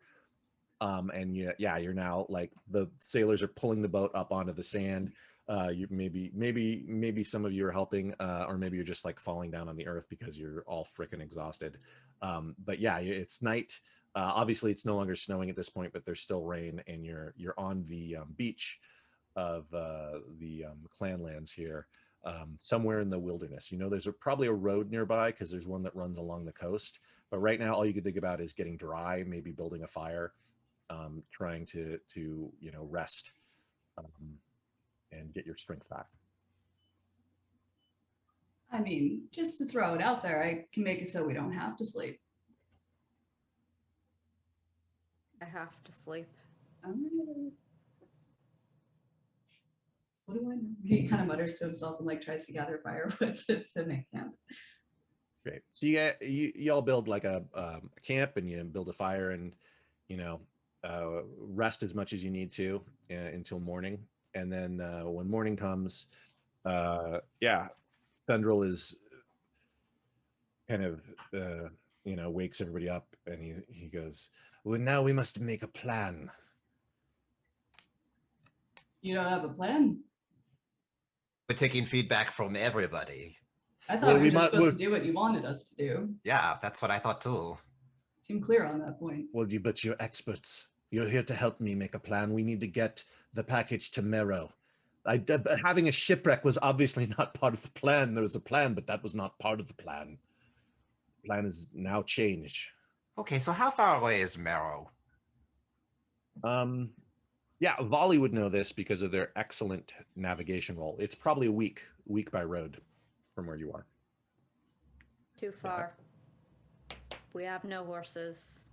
And you're now like the sailors are pulling the boat up onto the sand. You maybe some of you are helping, or maybe you're just like falling down on the earth because you're all freaking exhausted. But yeah, it's night. Obviously, it's no longer snowing at this point, but there's still rain, and you're on the beach of the Clanlands here, somewhere in the wilderness. You know, there's probably a road nearby because there's one that runs along the coast. But right now, all you can think about is getting dry, maybe building a fire, trying to rest. And get your strength back. I mean, just to throw it out there, I can make it so we don't have to sleep. I have to sleep. Alright. What do I know? He kind of mutters to himself and like tries to gather firewood to make camp. Great. So you all build like a camp, and you build a fire, and you know rest as much as you need to until morning. And then when morning comes, Thundrel is kind of wakes everybody up, and he goes, well, now we must make a plan. You don't have a plan? We're taking feedback from everybody. I thought Well, we we were just might- supposed we'll- to do what you wanted us to do. Yeah, that's what I thought too. Seem clear on that point. Well, but you're experts. You're here to help me make a plan. We need to get the package to Mero. Having a shipwreck was obviously not part of the plan. There was a plan, but that was not part of the plan. The plan is now changed. Okay, so how far away is Mero? Volley would know this because of their excellent navigation roll. It's probably a week by road from where you are. Too far. We have no horses.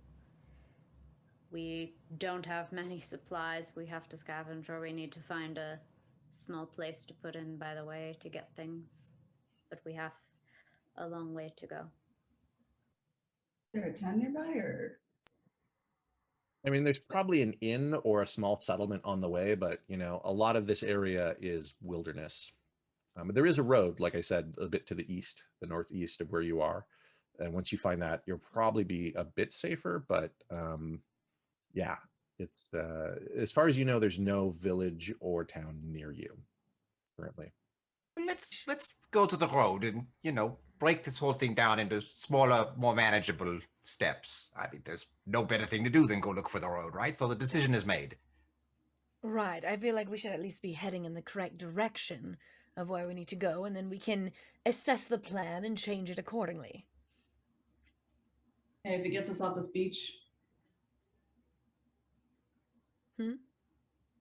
We don't have many supplies. We have to scavenge, or we need to find a small place to put in by the way to get things. But we have a long way to go. Is there a town nearby or? I mean, there's probably an inn or a small settlement on the way, but a lot of this area is wilderness. But there is a road, like I said, a bit to the east, the northeast of where you are. And once you find that, you'll probably be a bit safer. But it's as far as you know, there's no village or town near you currently. Let's go to the road and break this whole thing down into smaller, more manageable steps. I mean, there's no better thing to do than go look for the road, right? So the decision is made. Right. I feel like we should at least be heading in the correct direction of where we need to go, and then we can assess the plan and change it accordingly. Hey, if it gets us off this beach.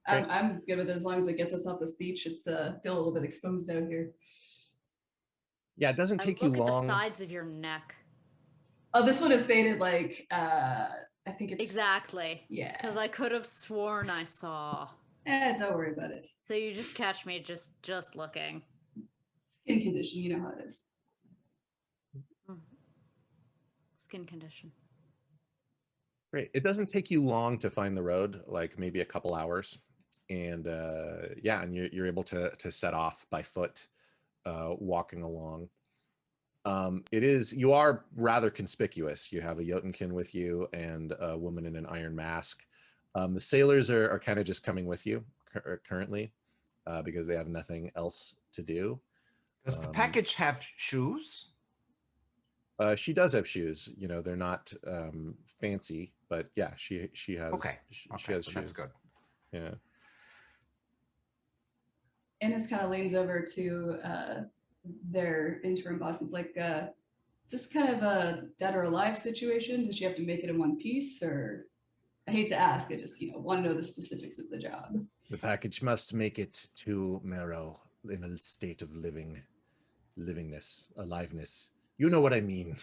I'm good with it as long as it gets us off this beach. It's feel a little bit exposed out here. Yeah, it doesn't take you Look at long. the sides of your neck. Oh, this would have faded like I think it's Exactly. Yeah. Because I could have sworn I saw. Don't worry about it. So you just catch me just looking. Skin condition, you know how it is. Skin condition. Great. It doesn't take you long to find the road, like maybe a couple hours. And and you're able to set off by foot, walking along. You are rather conspicuous. You have a Jotunkin with you and a woman in an iron mask. The sailors are kind of just coming with you currently because they have nothing else to do. Does the package have shoes? She does have shoes. They're not fancy, but yeah, she has. Okay. She Okay, has so shoes. that's good. Yeah. Ennis kind of leans over to their interim boss and is like, is this kind of a dead or alive situation? Does she have to make it in one piece? Or I hate to ask, I just want to know the specifics of the job. The package must make it to Mero in a state of livingness, aliveness. You know what I mean.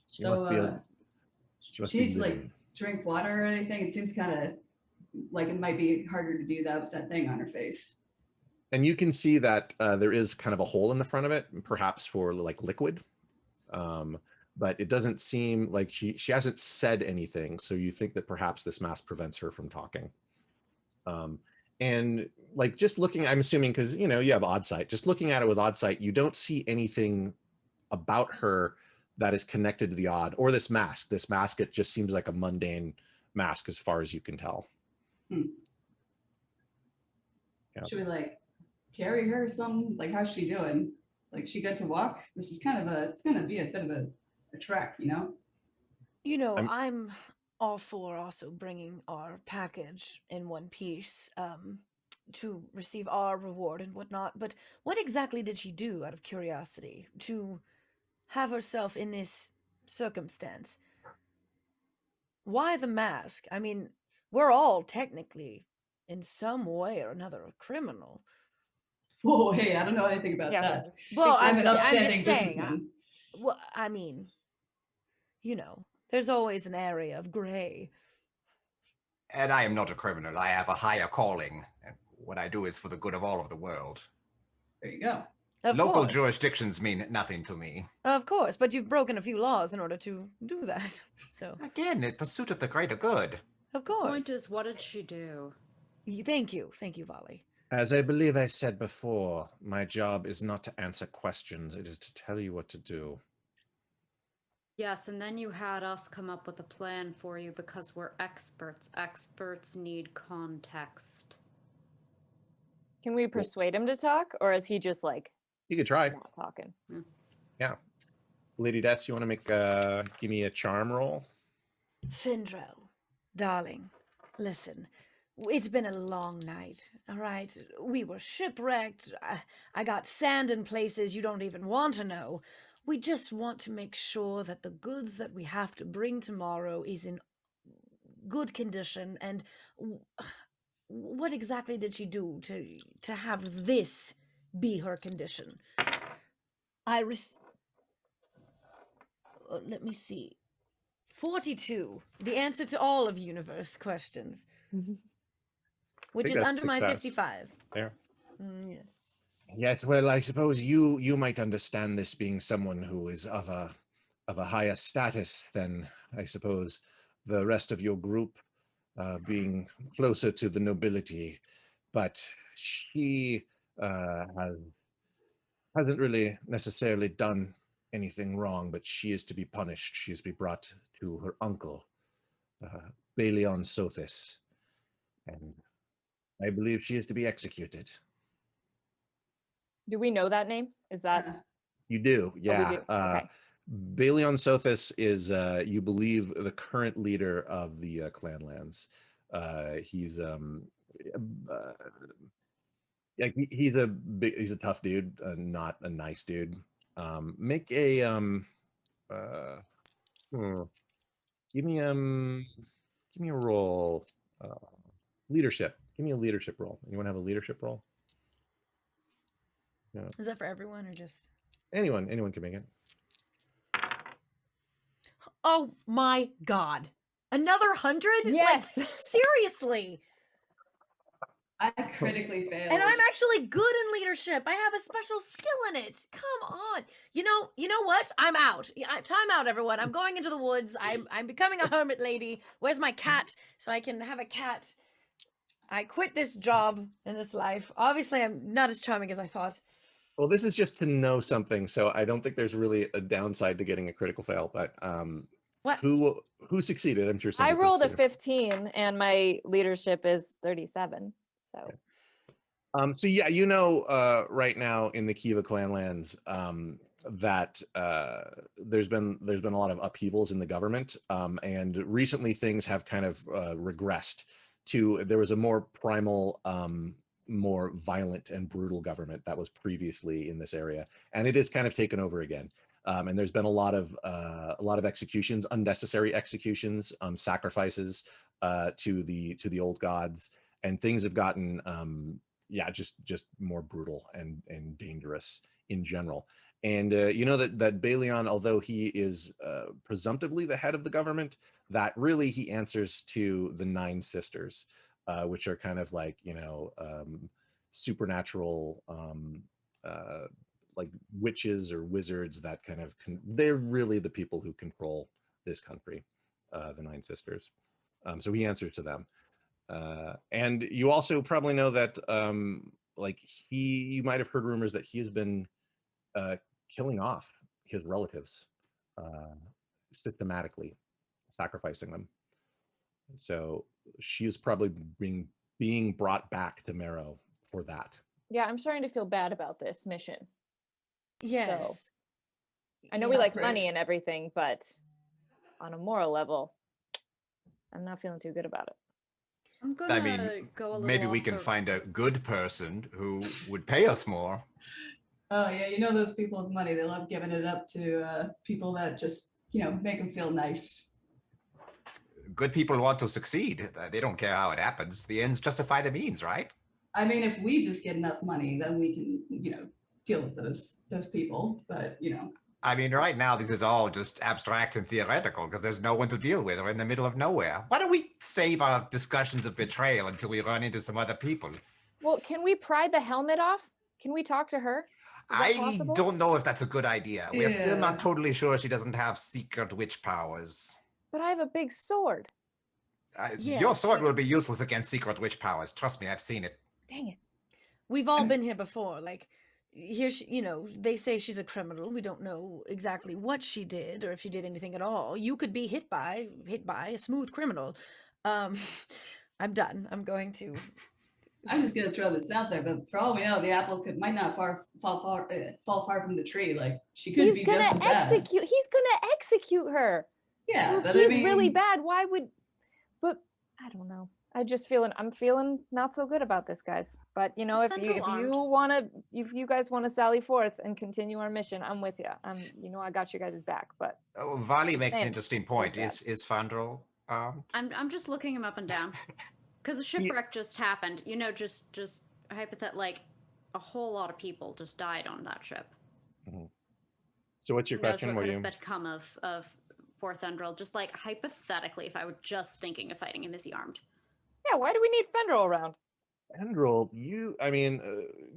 She So must she be needs to like living. drink water or anything. It seems kind of like it might be harder to do that with that thing on her face. And you can see that there is kind of a hole in the front of it, perhaps for like liquid. But it doesn't seem like she hasn't said anything. So you think that perhaps this mask prevents her from talking. And like just looking, I'm assuming because you have odd sight, just looking at it with odd sight, you don't see anything about her that is connected to the odd or this mask. This mask, it just seems like a mundane mask as far as you can tell. Yeah. Should we like carry her or something? Like, how's she doing? Like, she good to walk? This is kind of it's gonna be a bit of a trek, I'm all for also bringing our package in one piece to receive our reward and whatnot. But what exactly did she do, out of curiosity, to have herself in this circumstance? Why the mask? I mean, we're all technically, in some way or another, a criminal. Whoa, hey, I don't know anything about Yeah, that. Well, I'm I'm an I'm upstanding just saying. businessman. Well, I mean, there's always an area of gray. And I am not a criminal. I have a higher calling. And what I do is for the good of all of the world. There you go. Of Local course. jurisdictions mean nothing to me. Of course, but you've broken a few laws in order to do that. So, Again, in pursuit of the greater good. of The course. point is, what did she do? Thank you, Vali. As I believe I said before, my job is not to answer questions. It is to tell you what to do. Yes, and then you had us come up with a plan for you because we're experts. Experts need context. Can we persuade him to talk, or is he just like You could try. not talking? Yeah. Lady Des, you want to make give me a charm roll? Findrel, darling, listen. It's been a long night, all right? We were shipwrecked. I got sand in places you don't even want to know. We just want to make sure that the goods that we have to bring tomorrow is in good condition. And what exactly did she do to have this be her condition? Let me see. 42. The answer to all of universe questions. Which is that's under my success. 55. There. Yes. Yes, well, I suppose you might understand this being someone who is of a higher status than, I suppose, the rest of your group, being closer to the nobility. But she hasn't really necessarily done anything wrong, but she is to be punished. She is to be brought to her uncle, Balion Sothis, and I believe she is to be executed. Do we know that name? Is that You do, yeah. Oh, we do. Okay. Balion Sothis is, you believe, the current leader of the Clanlands. He's yeah, he's a tough dude, not a nice dude. Make a give me a roll. Leadership. Give me a leadership roll. Anyone have a leadership roll? No. Is that for everyone or just? Anyone can make it. Oh my God. Another 100? Yes. Like, seriously. I critically failed. And I'm actually good in leadership. I have a special skill in it. Come on. You know what? I'm out. Time out, everyone. I'm going into the woods. I'm becoming a hermit lady. Where's my cat? So I can have a cat. I quit this job in this life. Obviously, I'm not as charming as I thought. Well, this is just to know something, so I don't think there's really a downside to getting a critical fail. But What? Who succeeded? I'm sure. I rolled a succeeded. 15, and my leadership is 37. So. So yeah, right now in the Kiva Clanlands, that there's been a lot of upheavals in the government, and recently things have kind of regressed to. There was a more primal, more violent and brutal government that was previously in this area, and it is kind of taken over again. And there's been a lot of executions, unnecessary executions, sacrifices to the old gods, and things have gotten just more brutal and dangerous in general. And that Balion, although he is presumptively the head of the government, that really he answers to the Nine Sisters, which are kind of like supernatural like witches or wizards that kind of they're really the people who control this country, the Nine Sisters. So he answers to them. And you also probably know that you might have heard rumors that he has been killing off his relatives, systematically sacrificing them. So she is probably being brought back to Marrow for that. Yeah, I'm starting to feel bad about this mission. Yes. So, I know we like money and everything, but on a moral level, I'm not feeling too good about it. I'm gonna go a little maybe we off can the- find a good person who would pay us more. Oh yeah, those people with money, they love giving it up to people that just, make them feel nice. Good people want to succeed. They don't care how it happens. The ends justify the means, right? I mean, if we just get enough money, then we can, deal with those people. But I mean, right now, this is all just abstract and theoretical because there's no one to deal with. We're in the middle of nowhere. Why don't we save our discussions of betrayal until we run into some other people? Well, can we pry the helmet off? Can we talk to her? Is that I possible? don't know if that's a good idea. We're still not Yeah. totally sure she doesn't have secret witch powers. But I have a big sword. Yeah, Your sword but- will be useless against secret witch powers. Trust me, I've seen it. Dang it. We've all been here before. Like, here, they say she's a criminal. We don't know exactly what she did or if she did anything at all. You could be hit by a smooth criminal. I'm done. I'm going to. I'm just gonna throw this out there, but for all we know, the apple might not fall far from the tree. Like she could be just as bad. He's gonna execute her. Yeah, So if but he's I mean, really bad, why would? But I don't know. I'm feeling not so good about this, guys. But you know, if you guys wanna sally forth and continue our mission, I'm with you. I got you guys' back. But Vali makes an Man, interesting point. that's Is Fandral armed? I'm just looking him up and down because a shipwreck just happened. Just hypothetically, like a whole lot of people just died on that ship. So what's your Who knows question? what What could do you? have become of poor Thundrel? Just like hypothetically, if I were just thinking of fighting him, is he armed? yeah, why do we need Fendrel around? Fendrel,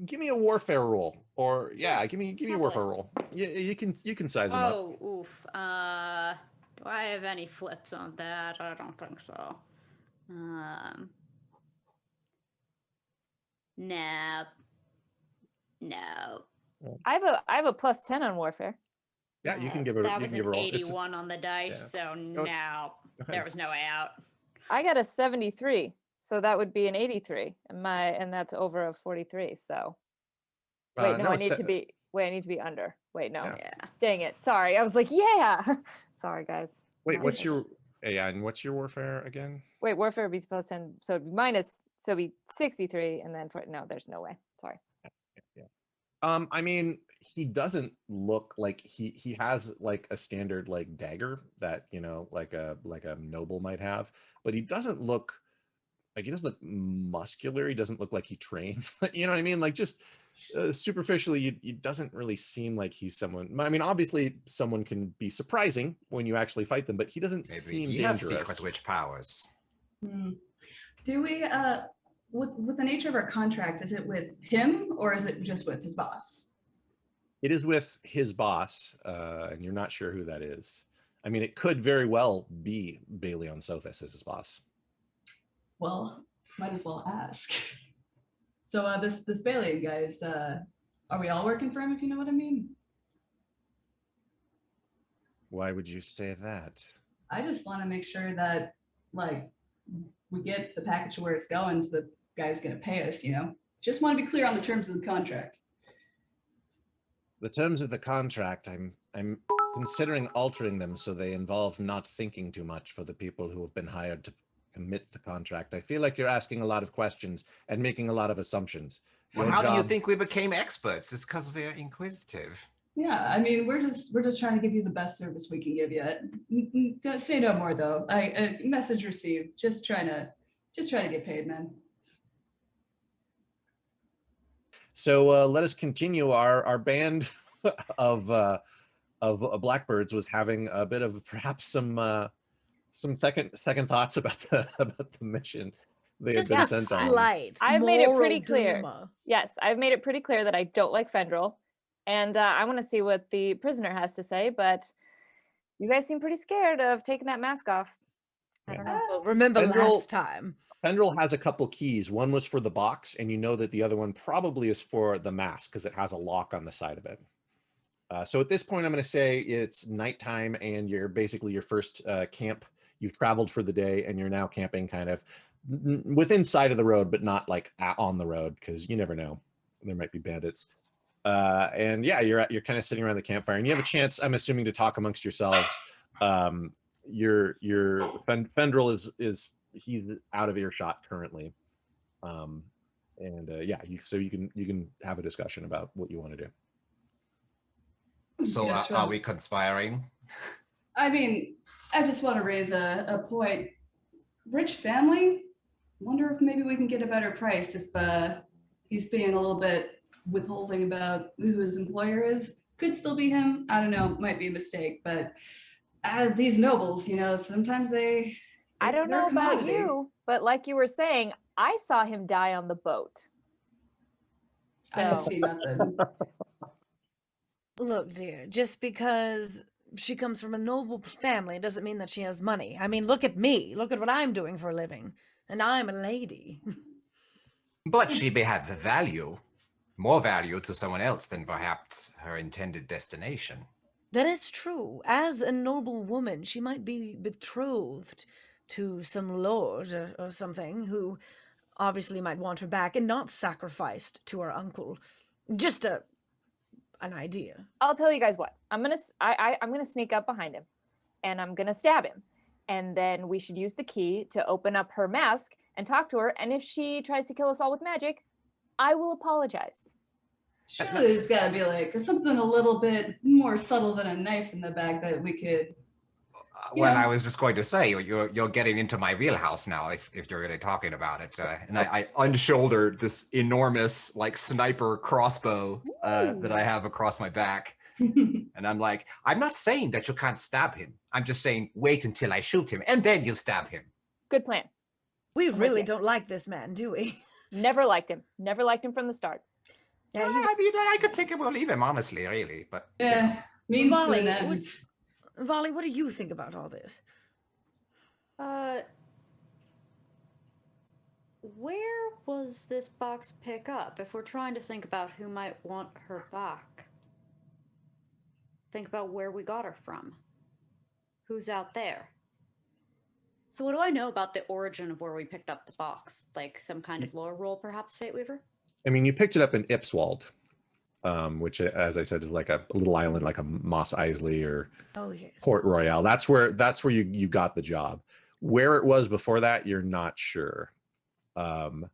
give me a warfare roll, or yeah, give me a happily. warfare roll. Yeah, you can size them up. Oh, oof. Do I have any flips on that? I don't think so. No. No. I have a +10 on warfare. Yeah, you can give it. That You was can give a an roll. It's 81 on the dice, so no, ahead. there was no way out. I got a 73, so that would be an 83, and that's over a 43. So wait, no, I need to be. Wait, I need to be under. Wait, no. Yeah. Dang it. Sorry. I was like, yeah. Sorry, guys. Wait, what's Nice. your? Yeah, and what's your warfare again? Wait, warfare would be +10, so it'd be minus, so it'd be 63, and then no, there's no way. Sorry. Yeah. I mean, he doesn't look like he has like a standard like dagger that like a noble might have, but he doesn't look muscular. He doesn't look like he trains. You know what I mean? Like just superficially, it doesn't really seem like he's someone. I mean, obviously, someone can be surprising when you actually fight them, but he doesn't Maybe seem he has dangerous. secret witch powers. do we? With the nature of our contract, is it with him or is it just with his boss? It is with his boss, and you're not sure who that is. I mean, it could very well be Baelion Sothis as his boss. Well, might as well ask. So this Bailey guys, are we all working for him? If you know what I mean. Why would you say that? I just want to make sure that like we get the package to where it's going to the guy who's going to pay us. Just want to be clear on the terms of the contract. The terms of the contract, I'm considering altering them so they involve not thinking too much for the people who have been hired to commit the contract. I feel like you're asking a lot of questions and making a lot of assumptions. Well, Your how do you job- think we became experts? It's because we're inquisitive. Yeah, I mean, we're just trying to give you the best service we can give you. Don't say no more though. Message received. Just trying to get paid, man. So let us continue. Our band of Blackbirds was having a bit of perhaps some second thoughts about the mission they Just had a been sent on. slight. I've made it moral pretty clear. dilemma. Yes, I've made it pretty clear that I don't like Fendrel, and I want to see what the prisoner has to say. But you guys seem pretty scared of taking that mask off. I don't know. Well, remember Fendrel- last time. Fendrel has a couple keys. One was for the box, and you know that the other one probably is for the mask because it has a lock on the side of it. So at this point, I'm going to say it's nighttime, and you're basically your first camp. You've traveled for the day, and you're now camping kind of within sight of the road, but not like on the road because you never know. There might be bandits. And yeah, you're kind of sitting around the campfire, and you have a chance, I'm assuming, to talk amongst yourselves. Fendrel is he's out of earshot currently, so you can have a discussion about what you want to do. So Yes, are we Rose. conspiring? I mean, I just want to raise a point. Rich family. Wonder if maybe we can get a better price if he's being a little bit withholding about who his employer is. could still be him. I don't know, might be a mistake, but as these nobles, sometimes I don't they're know a about commodity. you, but like you were saying, I saw him die on the boat. I didn't So see nothing. Look, dear, just because she comes from a noble family doesn't mean that she has money. I mean, look at me. Look at what I'm doing for a living. And I'm a lady. But she may have more value to someone else than perhaps her intended destination. That is true. As a noble woman, she might be betrothed to some lord or something who obviously might want her back and not sacrificed to her uncle. Just an idea. I'll tell you guys what. I'm gonna sneak up behind him, and I'm gonna stab him, and then we should use the key to open up her mask and talk to her. And if she tries to kill us all with magic, I will apologize. Surely there's got to be like something a little bit more subtle than a knife in the bag that we could. Well, Yeah. I was just going to say, you're getting into my wheelhouse now, if you're really talking about it. And I unshouldered this enormous, like, sniper crossbow that I have across my back. And I'm like, I'm not saying that you can't stab him. I'm just saying, wait until I shoot him, and then you stab him. Good plan. We I'm with really you. don't like this man, do we? Never liked him. Never liked him from the start. Yeah, I mean, I could take him or leave him, honestly, really. But Yeah, means to Volley, an end. Volley, what do you think about all this? Where was this box pick up? If we're trying to think about who might want her back, think about where we got her from. Who's out there? So what do I know about the origin of where we picked up the box? Like some kind of lore roll, perhaps, Fate Weaver? I mean, you picked it up in Ipswald, which, as I said, is like a little island, like a Moss Isley or Oh, yes. Port Royal. That's where you got the job. Where it was before that, you're not sure. But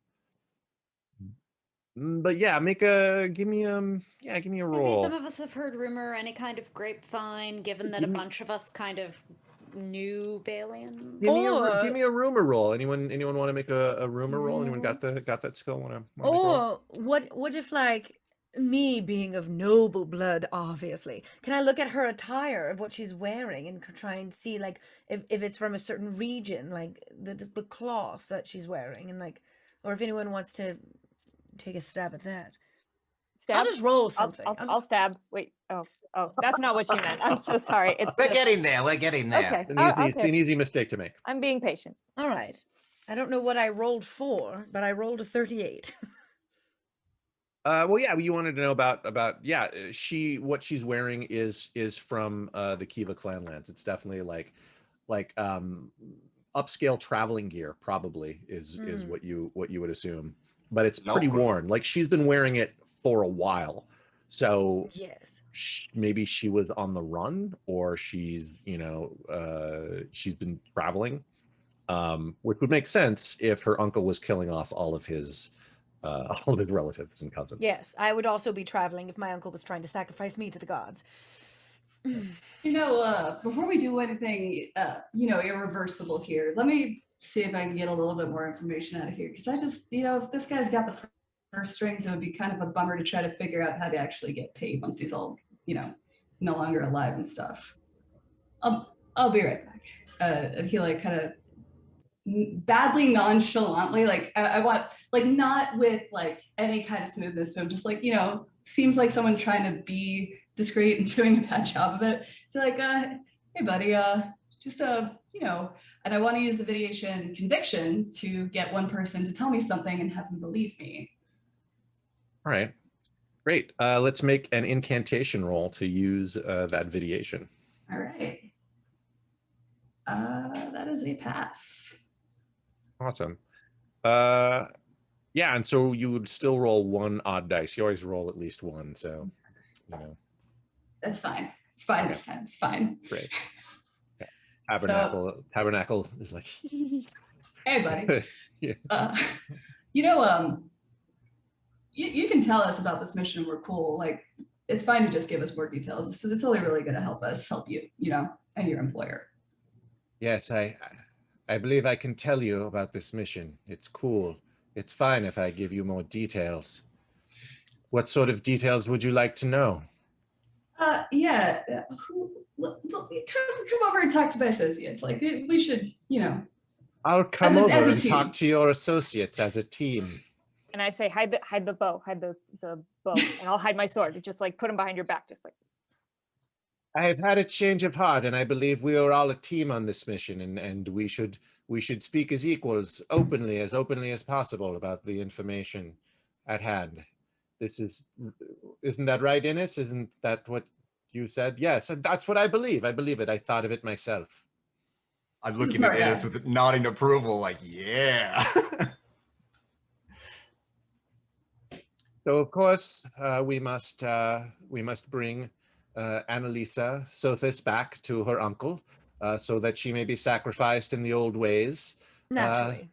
yeah, give me a Maybe roll. some of us have heard rumor, any kind of grapevine, given that a bunch of us kind of knew Balian. Give me a rumor roll. Anyone want to make a rumor roll? Anyone got that skill? Want to make a roll? Or what if, like, me being of noble blood, obviously, can I look at her attire of what she's wearing and try and see, like, if it's from a certain region, like the cloth that she's wearing, and like, or if anyone wants to take a stab at that. Stab? I'll just roll something. I'll stab. Wait. Oh, that's not what you meant. I'm so sorry. we're getting there. We're getting there. Okay. It's an easy mistake to make. I'm being patient. All right. I don't know what I rolled for, but I rolled a 38. Well, yeah, you wanted to know about what she's wearing is from the Kiva clanlands. It's definitely like upscale traveling gear, probably is what you would assume, but it's pretty worn. Like, she's been wearing it for a while, so Yes. maybe she was on the run, or she's been traveling, which would make sense if her uncle was killing off all of his relatives and cousins. Yes, I would also be traveling if my uncle was trying to sacrifice me to the gods. Before we do anything, irreversible here, let me see if I can get a little bit more information out of here. Because I just, if this guy's got the purse strings, it would be kind of a bummer to try to figure out how to actually get paid once he's all, no longer alive and stuff. I'll be right back. And he like kind of badly nonchalantly, like I want, like, not with like any kind of smoothness to him, just like, seems like someone trying to be discreet and doing a bad job of it. Be like, hey buddy, and I want to use the variation conviction to get one person to tell me something and have them believe me. All right, great. Let's make an incantation roll to use that videation. All right. That is a pass. Awesome. Yeah, and so you would still roll one odd dice. You always roll at least one, so That's fine. It's fine this time. It's fine. Great. Yeah. Tabernacle is like, hey buddy. Yeah. You can tell us about this mission. We're cool. Like, it's fine to just give us more details. It's only really going to help you, and your employer. Yes, I believe I can tell you about this mission. It's cool. It's fine if I give you more details. What sort of details would you like to know? Yeah. Come over and talk to my associates. Like we should, I'll come as over a and talk team. to your associates as a team. And I say, hide the bow, hide the bow, and I'll hide my sword. Just like put them behind your back, just like. I have had a change of heart, and I believe we are all a team on this mission, and we should speak as equals, openly as possible about the information at hand. Isn't that right, Innes? Isn't that what you said? Yes, and that's what I believe. I believe it. I thought of it myself. I'm looking at Innes with nodding approval, like, yeah. So of course we must bring Annalisa Sothis back to her uncle, so that she may be sacrificed in the old ways. Naturally.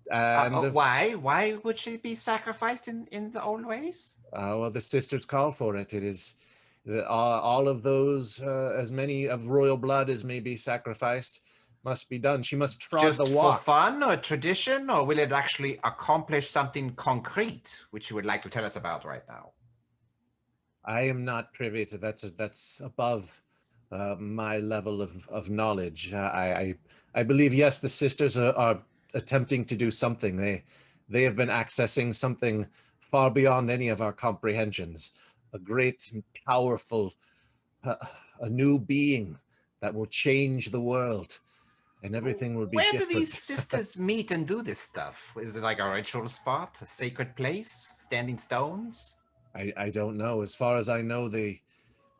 Why would she be sacrificed in the old ways? Well, the sisters call for it. It is all of those, as many of royal blood as may be sacrificed, must be done. She must trot Just the walk. for fun or tradition, or will it actually accomplish something concrete, which you would like to tell us about right now? I am not privy to that. That's above my level of knowledge. I believe, yes, the sisters are attempting to do something. They have been accessing something far beyond any of our comprehensions. A great, powerful, a new being that will change the world, and everything will be Where different. do these sisters meet and do this stuff? Is it like a ritual spot, a sacred place, standing stones? I don't know. As far as I know, they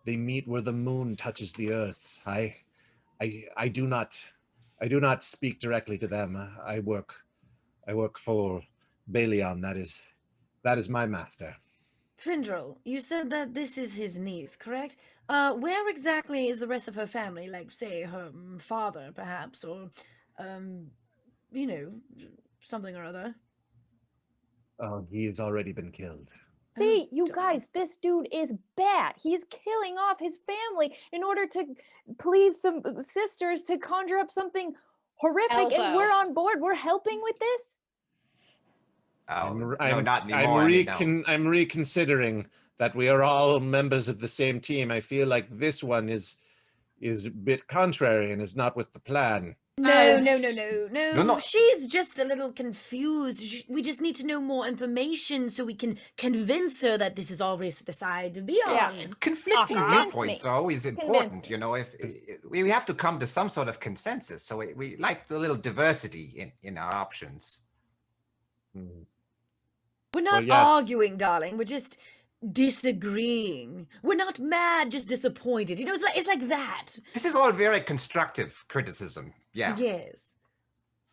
meet where the moon touches the earth. I do not speak directly to them. I work for Balion. That is my master. Findrel, you said that this is his niece, correct? Where exactly is the rest of her family? Like, say, her father, perhaps, or, something or other. Oh, he has already been killed. See, you darn. guys, this dude is bad. He's killing off his family in order to please some sisters to conjure up something horrific, and we're on board. We're helping with this. Oh, no, not anymore. I'm reconsidering that we are all members of the same team. I feel like this one is a bit contrary and is not with the plan. No. She's just a little confused. We just need to know more information so we can convince her that this is all we decide to be on. Yeah. Conflicting viewpoints are always important, Convince if we have to come to some sort of consensus. So we like the little diversity in our options. We're not arguing, darling. We're just disagreeing. We're not mad, just disappointed. It's like that. This is all very constructive criticism. Yeah. Yes.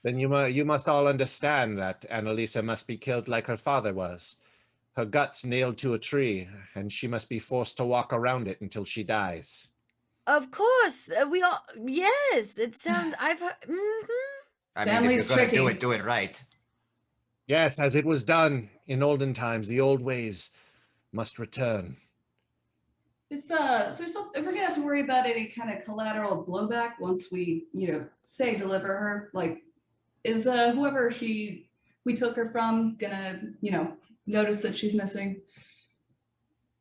Then you must all understand that Annalisa must be killed like her father was. Her guts nailed to a tree, and she must be forced to walk around it until she dies. Of course. We all... Yes. It sounds... I've heard... I mean, if you're going to do it right. Yes, as it was done in olden times, the old ways must return. So we're gonna have to worry about any kind of collateral blowback once we, say deliver her. Like, is whoever we took her from gonna, notice that she's missing?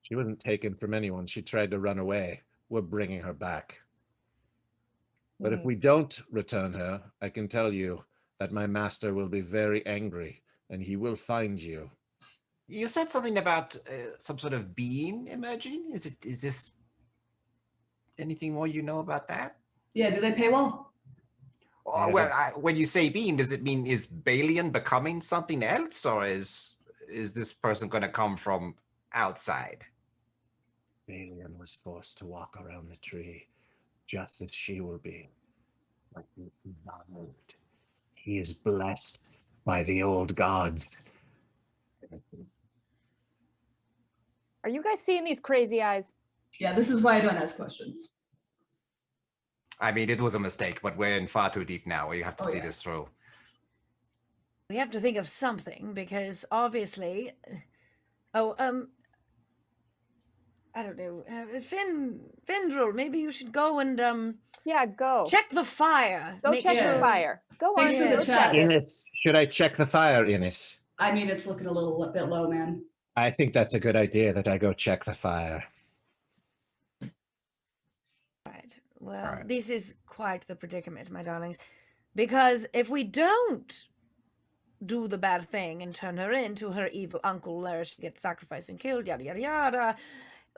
She wasn't taken from anyone. She tried to run away. We're bringing her back. But if we don't return her, I can tell you that my master will be very angry, and he will find you. You said something about some sort of being emerging. Is this anything more you know about that? Yeah, do they pay well? Oh, well, when you say being, does it mean is Balion becoming something else, or is this person going to come from outside? Balion was forced to walk around the tree, just as she will be. But he is not moved. He is blessed by the old gods. Are you guys seeing these crazy eyes? Yeah, this is why I don't ask questions. I mean, it was a mistake, but we're in far too deep now. We have to see this through. We have to think of something, because obviously... I don't know. Findrel, maybe you should go and, Yeah, go. check the fire. Go check the fire. Go on. Thanks for the go chat. check it. Innes, should I check the fire, Innes? I mean, it's looking a little bit low, man. I think that's a good idea that I go check the fire. Well, Right. this is quite the predicament, my darlings. Because if we don't do the bad thing and turn her into her evil uncle, where she gets sacrificed and killed, yada, yada, yada,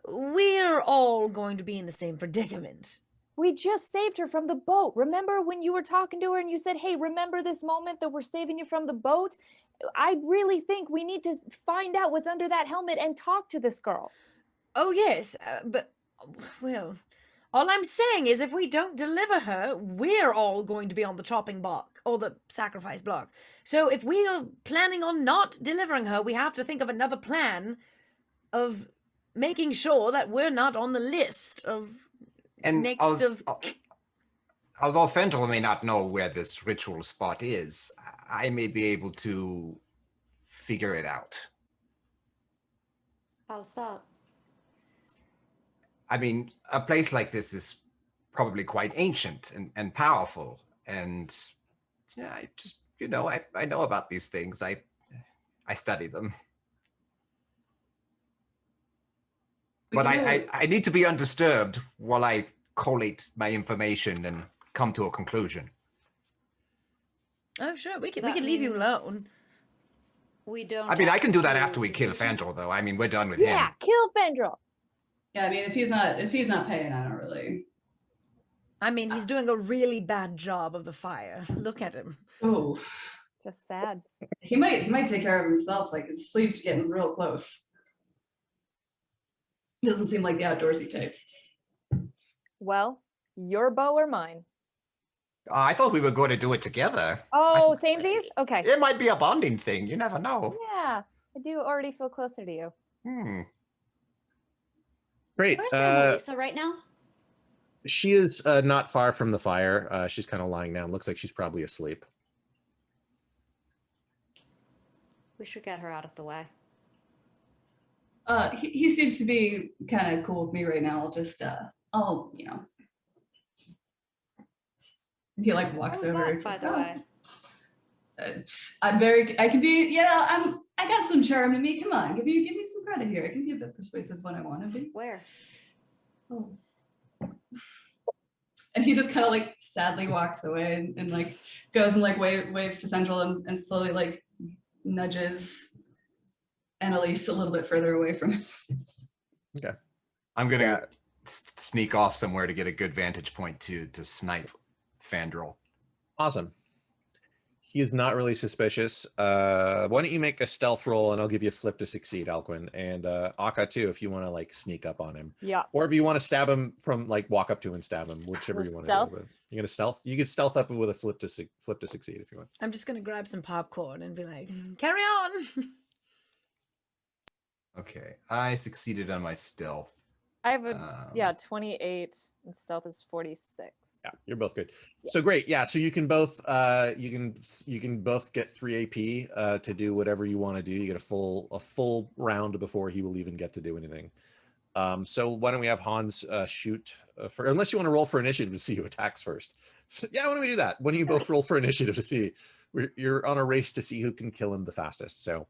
we're all going to be in the same predicament. We just saved her from the boat. Remember when you were talking to her and you said, hey, remember this moment that we're saving you from the boat? I really think we need to find out what's under that helmet and talk to this girl. Oh, yes, but, well, all I'm saying is if we don't deliver her, we're all going to be on the chopping block, or the sacrifice block. So if we are planning on not delivering her, we have to think of another plan of making sure that we're not on the list of And next of... although Fendel may not know where this ritual spot is, I may be able to figure it out. How's that? I mean, a place like this is probably quite ancient and powerful. And yeah, I just, you know, I know about these things. I study them. But I need to be undisturbed while I collate my information and come to a conclusion. Oh, sure, we could That leave you means alone. We don't. I mean, I can do that have after we to- kill Fandral, though. I mean, we're done with him. Yeah, kill Fendril. Yeah, I mean, if he's not paying, I don't really. I mean, he's doing a really bad job of the fire. Look at him. Oh, Just sad. he might take care of himself. Like his sleeves getting real close. Doesn't seem like the outdoorsy type. Well, your bow or mine? I thought we were going to do it together. Oh, samesies? Okay. It might be a bonding thing. You never know. Yeah, I do already feel closer to you. Great. Where's Annalisa right now? She is not far from the fire. She's kind of lying down. Looks like she's probably asleep. We should get her out of the way. He seems to be kind of cool with me right now. I'll just I'll he like walks What was over. that, He's by like, the "Oh, way? I can be, I got some charm in me. Come on, give me some credit here. I can be a bit persuasive when I want to be. Where? Oh. And he just kind of like sadly walks away and like goes and like waves to Fendril and slowly like nudges Annalise a little bit further away from him. Okay. I'm going to sneak off somewhere to get a good vantage point to snipe Fandril. Awesome. He is not really suspicious. Why don't you make a stealth roll and I'll give you a flip to succeed, Alcuin. And Akka too, if you want to like sneak up on him. Yeah. Or if you want to stab him from like walk up to him and stab him, whichever With you want stealth? to do. But you're gonna stealth. You could stealth up with a flip to succeed if you want. I'm just gonna grab some popcorn and be like, carry on. Okay, I succeeded on my stealth. I have a 28 and stealth is 46. Yeah, you're both good. Yeah. So great. Yeah, so you can both you can both get 3 AP to do whatever you want to do. You get a full round before he will even get to do anything. So why don't we have Hans shoot for, unless you want to roll for initiative to see who attacks first. So, yeah, why don't we do that? Why don't you both roll for initiative to see? You're on a race to see who can kill him the fastest. So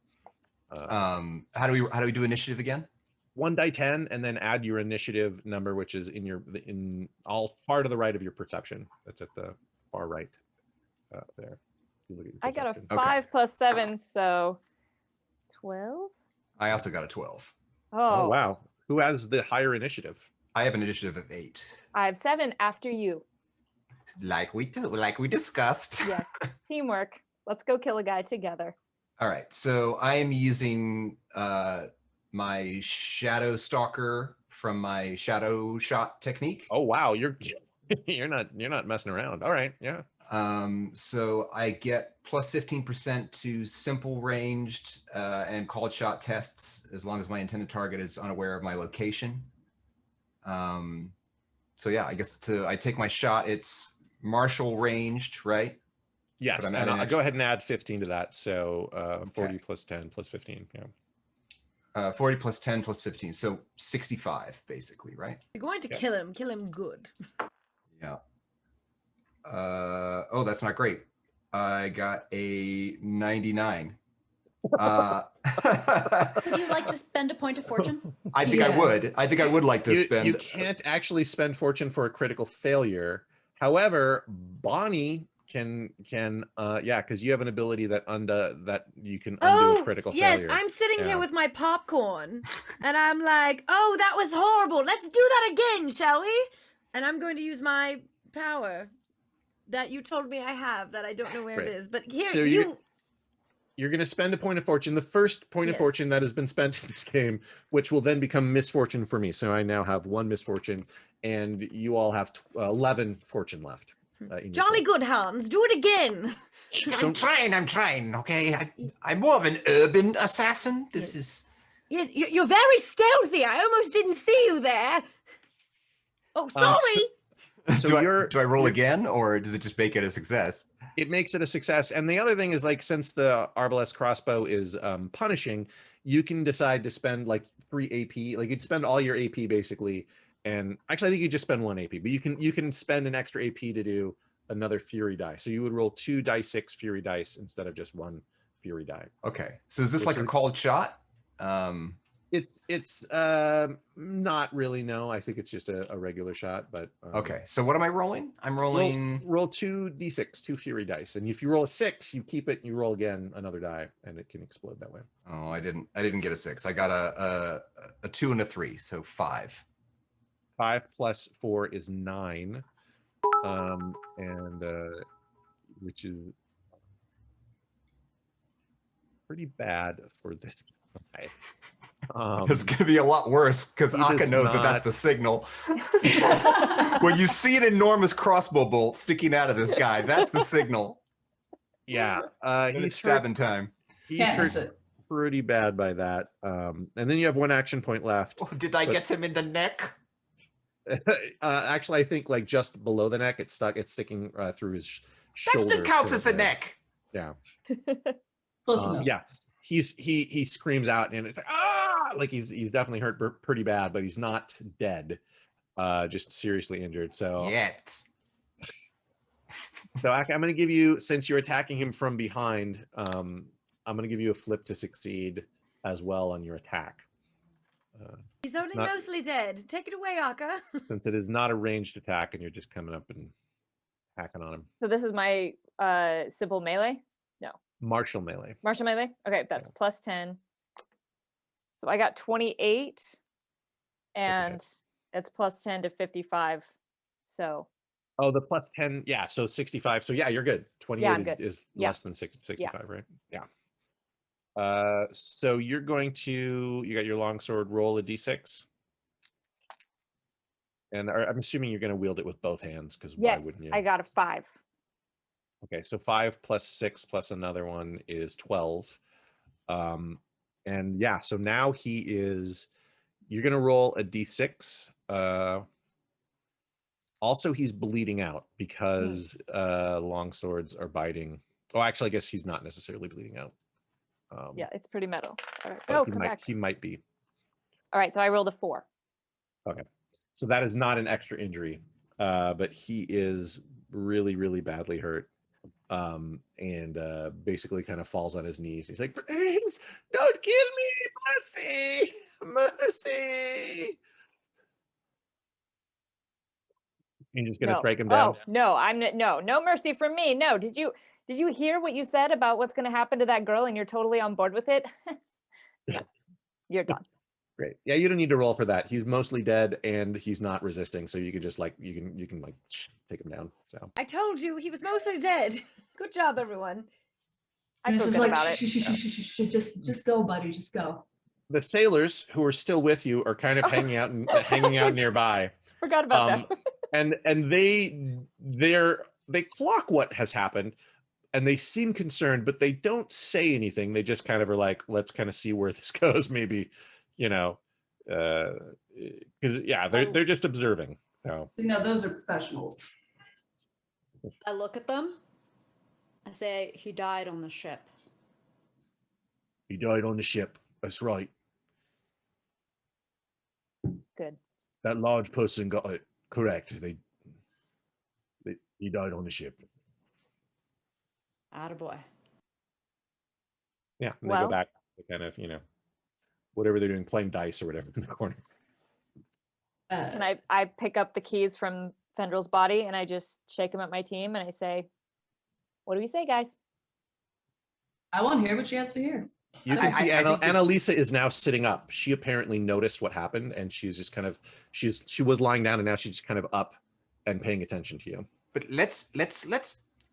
how do we do initiative again? 1 die 10, and then add your initiative number, which is in all far to the right of your perception. That's at the far right there. You look at your I got a perception. 5 plus 7, so 12. I also got a 12. Oh wow! Who has the higher initiative? I have an initiative of 8. I have 7 after you. Like we discussed. Yeah. Teamwork. Let's go kill a guy together. All right, so I am using my Shadow Stalker from my Shadow Shot technique. Oh wow! You're not messing around. All right, yeah. So I get plus 15% to simple ranged and called shot tests as long as my intended target is unaware of my location. So yeah, I guess I take my shot. It's martial ranged, right? Yes, But I'm and adding I'll go ahead and add 15 to that. So 40 Okay. plus 10 plus 15. Yeah. 40 plus 10 plus 15, so 65 basically, right? You're going to Yeah. kill him good. Yeah. Oh, that's not great. I got a 99. Would you like to spend a point of fortune? I think I would. I think I would like to spend. You can't actually spend fortune for a critical failure. However, Bonnie can yeah, because you have an ability that you can undo a critical yes, failure. I'm sitting here Yeah. with my popcorn, and I'm like, oh, that was horrible. Let's do that again, shall we? And I'm going to use my power that you told me I have that I don't know where Right. it is. But here, So you're going to spend a point of fortune, the first point of Yes. fortune that has been spent in this game, which will then become misfortune for me. So I now have 1 misfortune, and you all have 11 fortune left. In your Jolly pool. good, Hans. Do it again. I'm trying, okay? I'm more of an urban assassin. This is... Yes, you're very stealthy. I almost didn't see you there. Oh, sorry. So do I roll again, or does it just make it a success? It makes it a success. And the other thing is, like, since the arbalest crossbow is punishing, you can decide to spend like 3 AP. Like, you'd spend all your AP basically. And actually, I think you just spend 1 AP, but you can spend an extra AP to do another fury die. So you would roll 2 die 6 fury dice instead of just 1 fury die. Okay. So is this Which like a is- called shot? It's not really, no. I think it's just a regular shot, but Okay. So what am I rolling? I'm rolling... roll 2 d6, 2 fury dice. And if you roll a 6, you keep it and you roll again another die, and it can explode that way. Oh, I didn't get a 6. I got a 2 and a 3, so 5. 5 plus 4 is 9. Which is pretty bad for this guy. It's going to be a lot worse because he Akka does knows that that's not- the signal. When you see an enormous crossbow bolt sticking out of this guy, that's the signal. Yeah, And he's it's stabbing time. He's Can't miss hurt it. pretty bad by that. And then you have 1 action point left. Oh, did I But- get him in the neck? Actually, I think like just below the neck, it's sticking through his That shoulder. still counts sort as the of way. neck. Yeah. Close enough. Yeah. He screams out, and it's like, ah, like he's definitely hurt pretty bad, but he's not dead. Just seriously injured. So Yet. So I'm going to give you, since you're attacking him from behind, I'm going to give you a flip to succeed as well on your attack. He's only not- mostly dead. Take it away, Akka. Since it is not a ranged attack and you're just coming up and hacking on him. So this is my simple melee? Martial melee. Martial melee? Okay, that's plus 10. So I got 28, and it's plus 10 to 55. So Oh, the plus 10. Yeah, so 65. So yeah, you're good. 28 I'm is, good. is Yeah. less than 65, right? Yeah. So you're going to, you got your longsword, roll a d6. And I'm assuming you're going to wield it with both hands, because why yes, wouldn't you? I got a 5. Okay, so 5 plus 6 plus another one is 12. And yeah, so now he is, you're going to roll a d6. Also, he's bleeding out because long swords are biting. Oh, actually, I guess he's not necessarily bleeding out. Yeah, it's pretty metal. All right, but go, he come back. he might be. All right, so I rolled a 4. Okay, so that is not an extra injury, but he is really, really badly hurt. And basically kind of falls on his knees. He's like, "Please, don't kill me, mercy, mercy." You're just gonna strike him down. Oh no, no mercy from me. No, did you hear what you said about what's going to happen to that girl, and you're totally on board with it? No, you're done. Great. Yeah, you don't need to roll for that. He's mostly dead and he's not resisting, so you could just like you can like take him down. So I told you he was mostly dead. Good job, everyone. I And feel this is good like, about it. just go, buddy, just go. the sailors who are still with you are kind of hanging out nearby. Forgot about that. and they clock what has happened, and they seem concerned, but they don't say anything. They just kind of are like, let's kind of see where this goes. Maybe, because yeah, they're just observing. So You know, those are professionals. I look at them. I say, he died on the ship. he died on the ship. That's right. Good. That large person got it correct. He died on the ship. Attaboy. Yeah, and they Well- go back to kind of, whatever they're doing, playing dice or whatever in the corner. Can I pick up the keys from Fendrel's body and I just shake them at my team and I say, what do we say, guys? I want to hear what she has to hear. You can see I think that- Annalisa is now sitting up. She apparently noticed what happened, and she's just kind of she was lying down, and now she's just kind of up and paying attention to you. But let's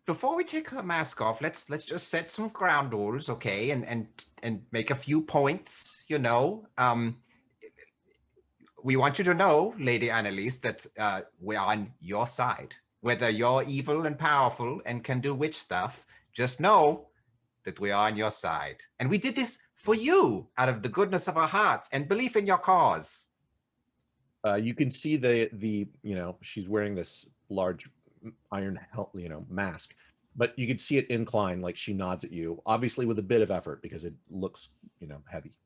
before we take her mask off, let's just set some ground rules, okay? And make a few points, we want you to know, Lady Annalise, that we're on your side. Whether you're evil and powerful and can do witch stuff, just know that we are on your side. And we did this for you out of the goodness of our hearts and belief in your cause. You can see the she's wearing this large iron mask, but you can see it incline, like she nods at you, obviously with a bit of effort because it looks heavy.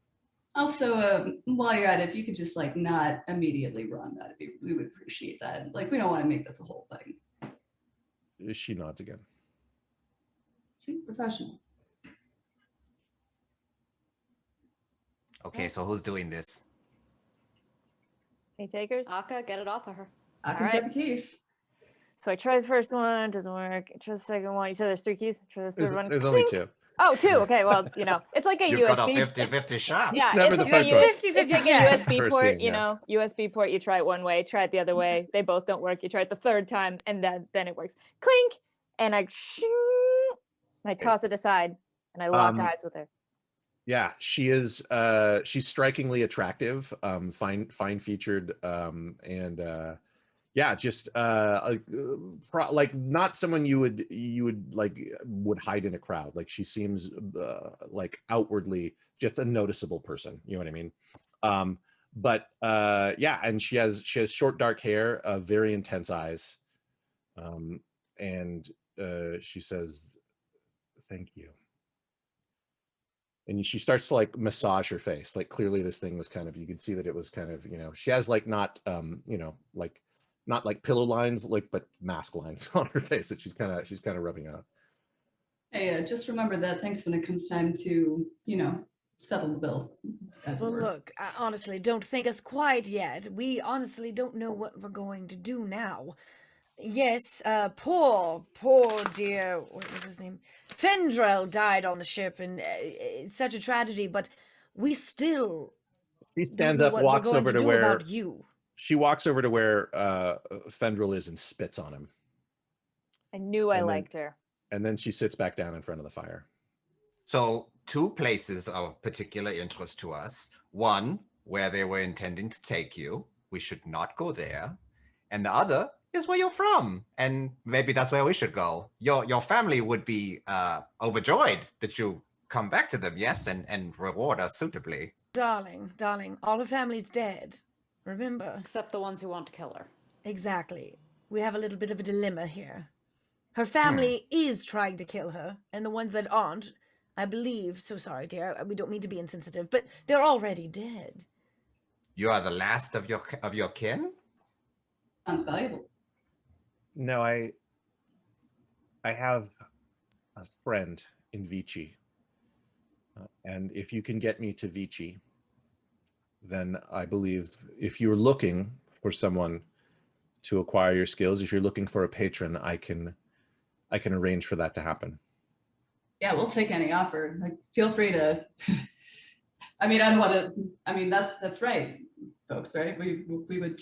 Also, while you're at it, if you could just like not immediately run, we would appreciate that. Like, we don't want to make this a whole thing. She nods again. See, professional. Okay, so who's doing this? Any takers? Aka, get it off of her. Aka's Alright. got the keys. So I try the first one, doesn't work. I try the second one. You said there's 3 keys? Try the third one. There's only Clink. 2. Oh, 2. Okay, well, it's like a You got a USB. 50-50 shot. Yeah, Never it's the like first a one. 50-50 it's like chance. a USB First port, game, yeah. USB port, you try it one way, try it the other way. They both don't work. You try it the third time, and then it works. Clink! And I toss it aside, and I lock eyes with her. Yeah, she is. She's strikingly attractive, fine featured, and just like not someone you would hide in a crowd. Like she seems like outwardly just a noticeable person. You know what I mean? And she has short dark hair, very intense eyes, and she says, "Thank you." And she starts to like massage her face. Like clearly this thing was kind of, you could see that it was kind of, she has like not, not like pillow lines, but mask lines on her face that she's kind of rubbing out. Hey, just remember that thanks when it comes time to, settle the bill. As it Well, were. look, honestly, don't thank us quite yet. We honestly don't know what we're going to do now. Yes, poor dear, what was his name? Fendrel died on the ship, and it's such a tragedy, but we still She don't stands know up, what walks we're going over to to do where about you. she walks over to where Fendrel is and spits on him. I knew I And then- liked her. And then she sits back down in front of the fire. So 2 places of particular interest to us. One, where they were intending to take you. We should not go there. And the other is where you're from. And maybe that's where we should go. Your family would be overjoyed that you come back to them, yes, and reward us suitably. Darling, all her family's dead. Remember? Except the ones who want to kill her. Exactly. We have a little bit of a dilemma here. Her family is trying to kill her, and the ones that aren't, I believe, so sorry, dear, we don't mean to be insensitive, but they're already dead. You are the last of your kin? Sounds valuable. No, I have a friend in Vici. And if you can get me to Vici, then I believe if you're looking for someone to acquire your skills, if you're looking for a patron, I can arrange for that to happen. Yeah, we'll take any offer. Like, feel free to. I mean, I don't want to. I mean, that's right, folks. Right? We would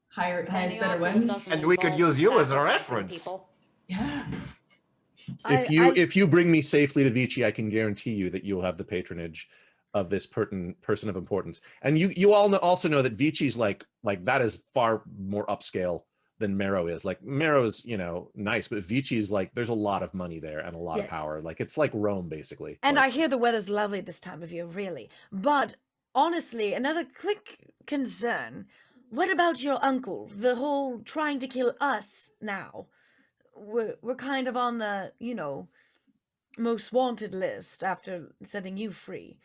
hire highest Any better offer that wins. doesn't And we could involve use you as a sacrificing reference. people. Yeah. If you bring me safely to Vici, I can guarantee you that you will have the patronage of this person of importance. And you all also know that Vici's like that is far more upscale than Marrow is. Like Marrow's, nice, but Vici's like there's a lot of money there and a lot of power. Like it's like Rome basically. And like, I hear the weather's lovely this time of year, really. But honestly, another quick concern. What about your uncle? The whole trying to kill us now. We're kind of on the, most wanted list after setting you free.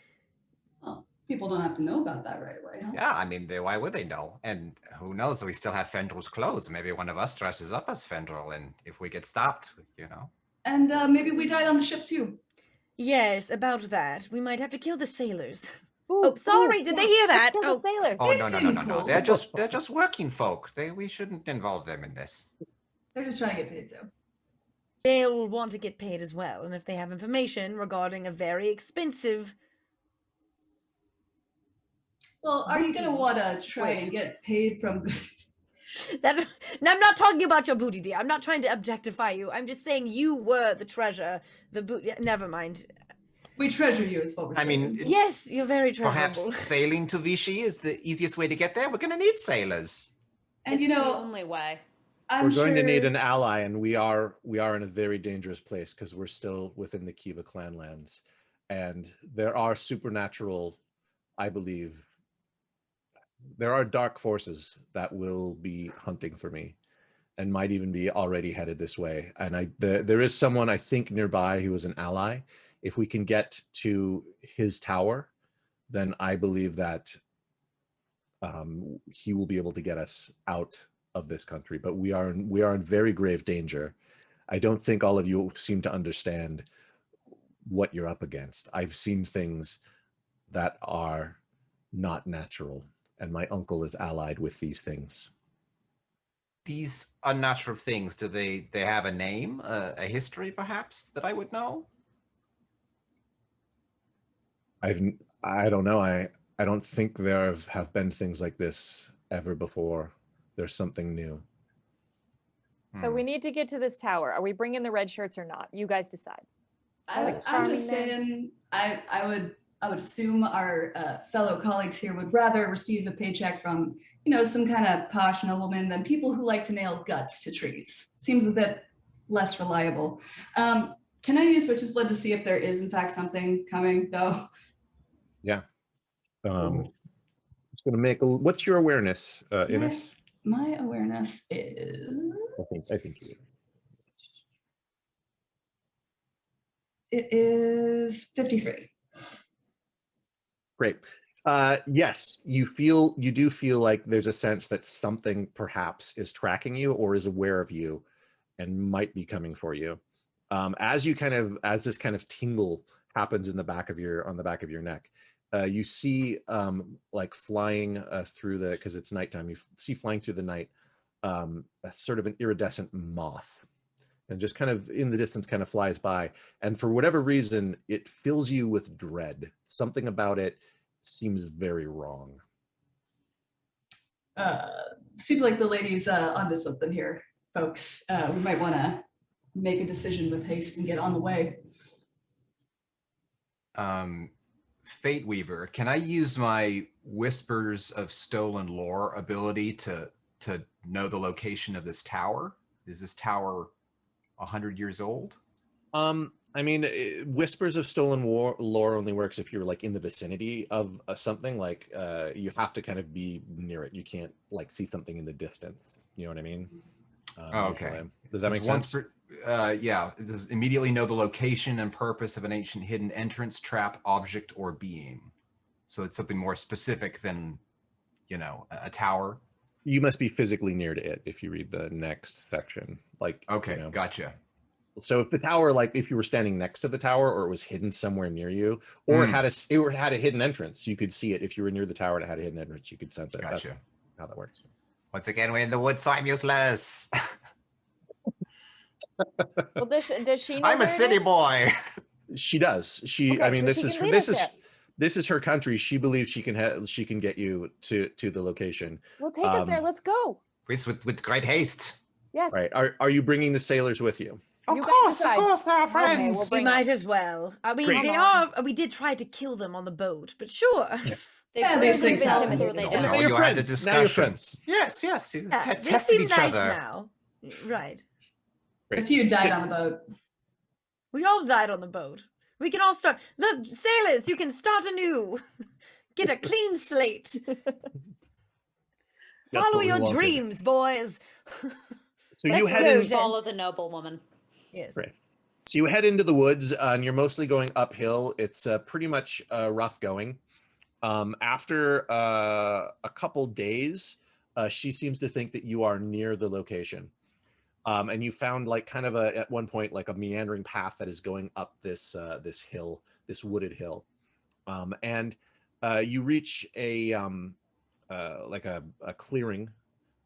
Well, people don't have to know about that right away, huh? Yeah, I mean, why would they know? And who knows? We still have Fendrel's clothes. Maybe one of us dresses up as Fendrel, and if we get stopped, And maybe we died on the ship too. Yes, about that. We might have to kill the sailors. Ooh, Oh, sorry, ooh, did yeah, they hear let's that? kill the Oh, sailors. Oh They no no no seem no no! cool. They're just working folk. We shouldn't involve them in this. They're just trying to get paid too. they'll want to get paid as well, and if they have information regarding a very expensive... Well, are you gonna Booty. want to try Wait. and get paid from? That, now, I'm not talking about your booty, dear. I'm not trying to objectify you. I'm just saying you were the treasure. The booty... Never mind. We treasure you, is what we're I saying. mean, Yes, you're very treasurable. perhaps sailing to Vichy is the easiest way to get there. We're going to need sailors. and it's you the know, only way. I'm We're going to need sure- an ally, and we are in a very dangerous place because we're still within the Kiva clan lands, and there are supernatural, I believe, there are dark forces that will be hunting for me, and might even be already headed this way. And there is someone I think nearby who is an ally. If we can get to his tower, then I believe that he will be able to get us out of this country. But we are in very grave danger. I don't think all of you seem to understand what you're up against. I've seen things that are not natural, and my uncle is allied with these things. These unnatural things, do they have a name, a history perhaps that I would know? I don't know. I don't think there have been things like this ever before. There's something new. So we need to get to this tower. Are we bringing the red shirts or not? You guys decide. I'm just saying, I would assume our fellow colleagues here would rather receive a paycheck from, you know, some kind of posh nobleman than people who like to nail guts to trees. Seems a bit less reliable. Can I use Witch's Blood to see if there is in fact something coming though? Yeah. It's going to make what's your awareness, Innes? My awareness is... I think it is 53. Great. Yes, you do feel like there's a sense that something perhaps is tracking you or is aware of you and might be coming for you. As this kind of tingle happens on the back of your neck, you see like flying through because it's nighttime, you see flying through the night a sort of an iridescent moth, and just kind of in the distance kind of flies by, and for whatever reason it fills you with dread. Something about it seems very wrong. Seems like the lady's onto something here, folks. We might want to make a decision with haste and get on the way. Fate Weaver, can I use my Whispers of Stolen Lore ability to know the location of this tower? Is this tower 100 years old? I mean, Whispers of Stolen Lore only works if you're like in the vicinity of something. Like you have to kind of be near it. You can't like see something in the distance. You know what I mean? Okay. Does that make sense? Yeah. It does immediately know the location and purpose of an ancient hidden entrance, trap, object, or being. So it's something more specific than, you know, a tower. You must be physically near to it if you read the next section. Like, okay, you know. Gotcha. So if the tower, like if you were standing next to the tower, or it was hidden somewhere near you, or it had a hidden entrance, you could see it. If you were near the tower and it had a hidden entrance, you could sense it. Gotcha. That's how that works. Once again, we're in the woods, so I'm useless. Well, does she know I'm a where it city is? boy. She does. Okay, I mean, so this is her country. She believes she can get you to the location. Well, take us there. Let's go. With great haste. Yes. Right. Are you bringing the sailors with you? Of You guys course, decide. they're our Okay, friends. we'll We bring might as well. I mean, Great. they are. We did try to kill them on the boat, but sure. They Yeah, bring these things them happen. or they No, don't. Now you're you had the friends. Now you're discussion. friends. Yes. You They tested seem each nice other. now. Right. Great. A few died So- on the boat. We all died on the boat. We can all start. Look, sailors, you can start anew. Get a clean slate. That's Follow what we your wanted. dreams, boys. So you Let's head go, in. Jen. Follow the noblewoman. Yes. Right. So you head into the woods, and you're mostly going uphill. It's pretty much rough going. After a couple days, she seems to think that you are near the location. And you found like kind of at one point like a meandering path that is going up this this hill, this wooded hill, and you reach a like a clearing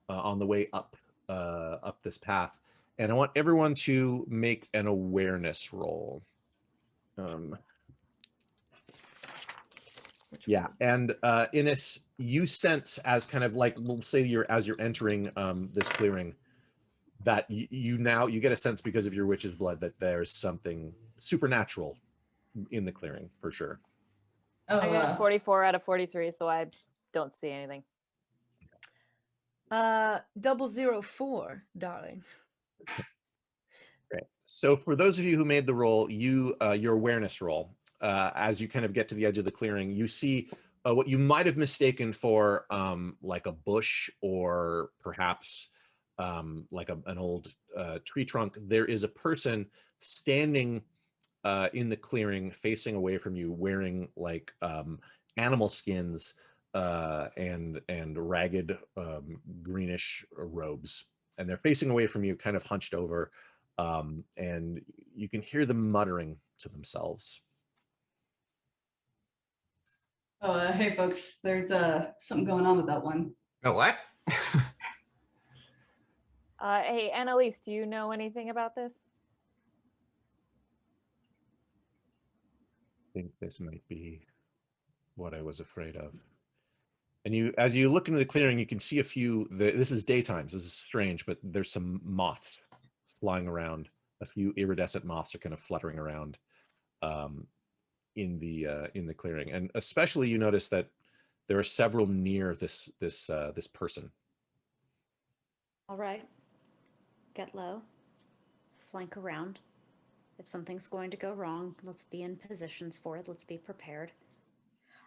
on the way up up this path, and I want everyone to make an awareness roll. Yeah, and Innes, you sense as kind of like, we'll say as you're entering this clearing, that you get a sense because of your witch's blood that there's something supernatural in the clearing for sure. Oh, I got a 44 out of 43, so I don't see anything. 004, darling. Great. So for those of you who made the roll, your awareness roll, as you kind of get to the edge of the clearing, you see what you might have mistaken for like a bush or perhaps like an old tree trunk. There is a person standing in the clearing facing away from you, wearing like animal skins and ragged greenish robes, and they're facing away from you, kind of hunched over, and you can hear them muttering to themselves. Oh, hey folks, there's something going on with that one. Oh, what? Hey, Annalise, do you know anything about this? I think this might be what I was afraid of. And as you look into the clearing, you can see a few. This is daytime, so this is strange, but there's some moths flying around. A few iridescent moths are kind of fluttering around in the clearing, and especially you notice that there are several near this person. All right. Get low. Flank around. If something's going to go wrong, let's be in positions for it. Let's be prepared.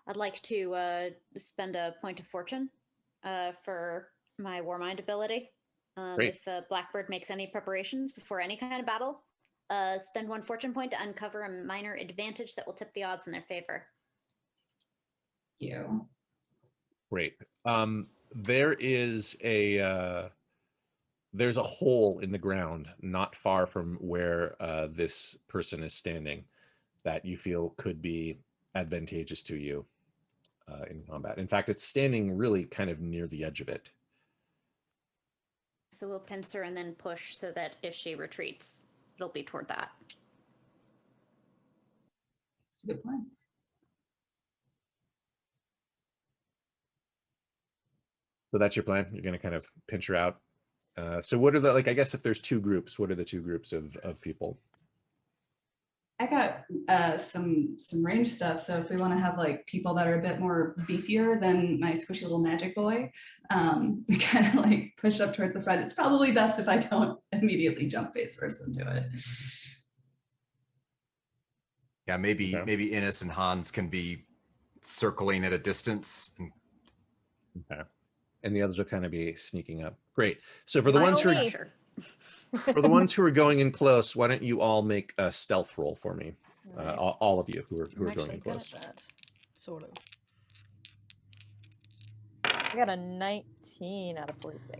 I'd like to spend a point of fortune for my Warmind ability. If Blackbird makes any preparations before any kind of battle, spend 1 fortune point to uncover a minor advantage that will tip the odds in their favor. You. Great. There is there's a hole in the ground not far from where this person is standing that you feel could be advantageous to you in combat. In fact, it's standing really kind of near the edge of it. So we'll pincer and then push so that if she retreats, it'll be toward that. It's a good plan. So that's your plan. You're going to kind of pinch her out. So what are the, like, I guess if there's two groups, what are the two groups of people? I got some range stuff. So if we want to have like people that are a bit more beefier than my squishy little magic boy, kind of like push up towards the front. It's probably best if I don't immediately jump face first into it. Yeah, maybe Innes and Hans can be circling at a distance. Okay. And the others will kind of be sneaking up. Great. So for the ones who are for the ones who are going in close, why don't you all make a stealth roll for me? Right. All of you who are I'm going in actually good close. at that, sort of. I got a 19 out of 46.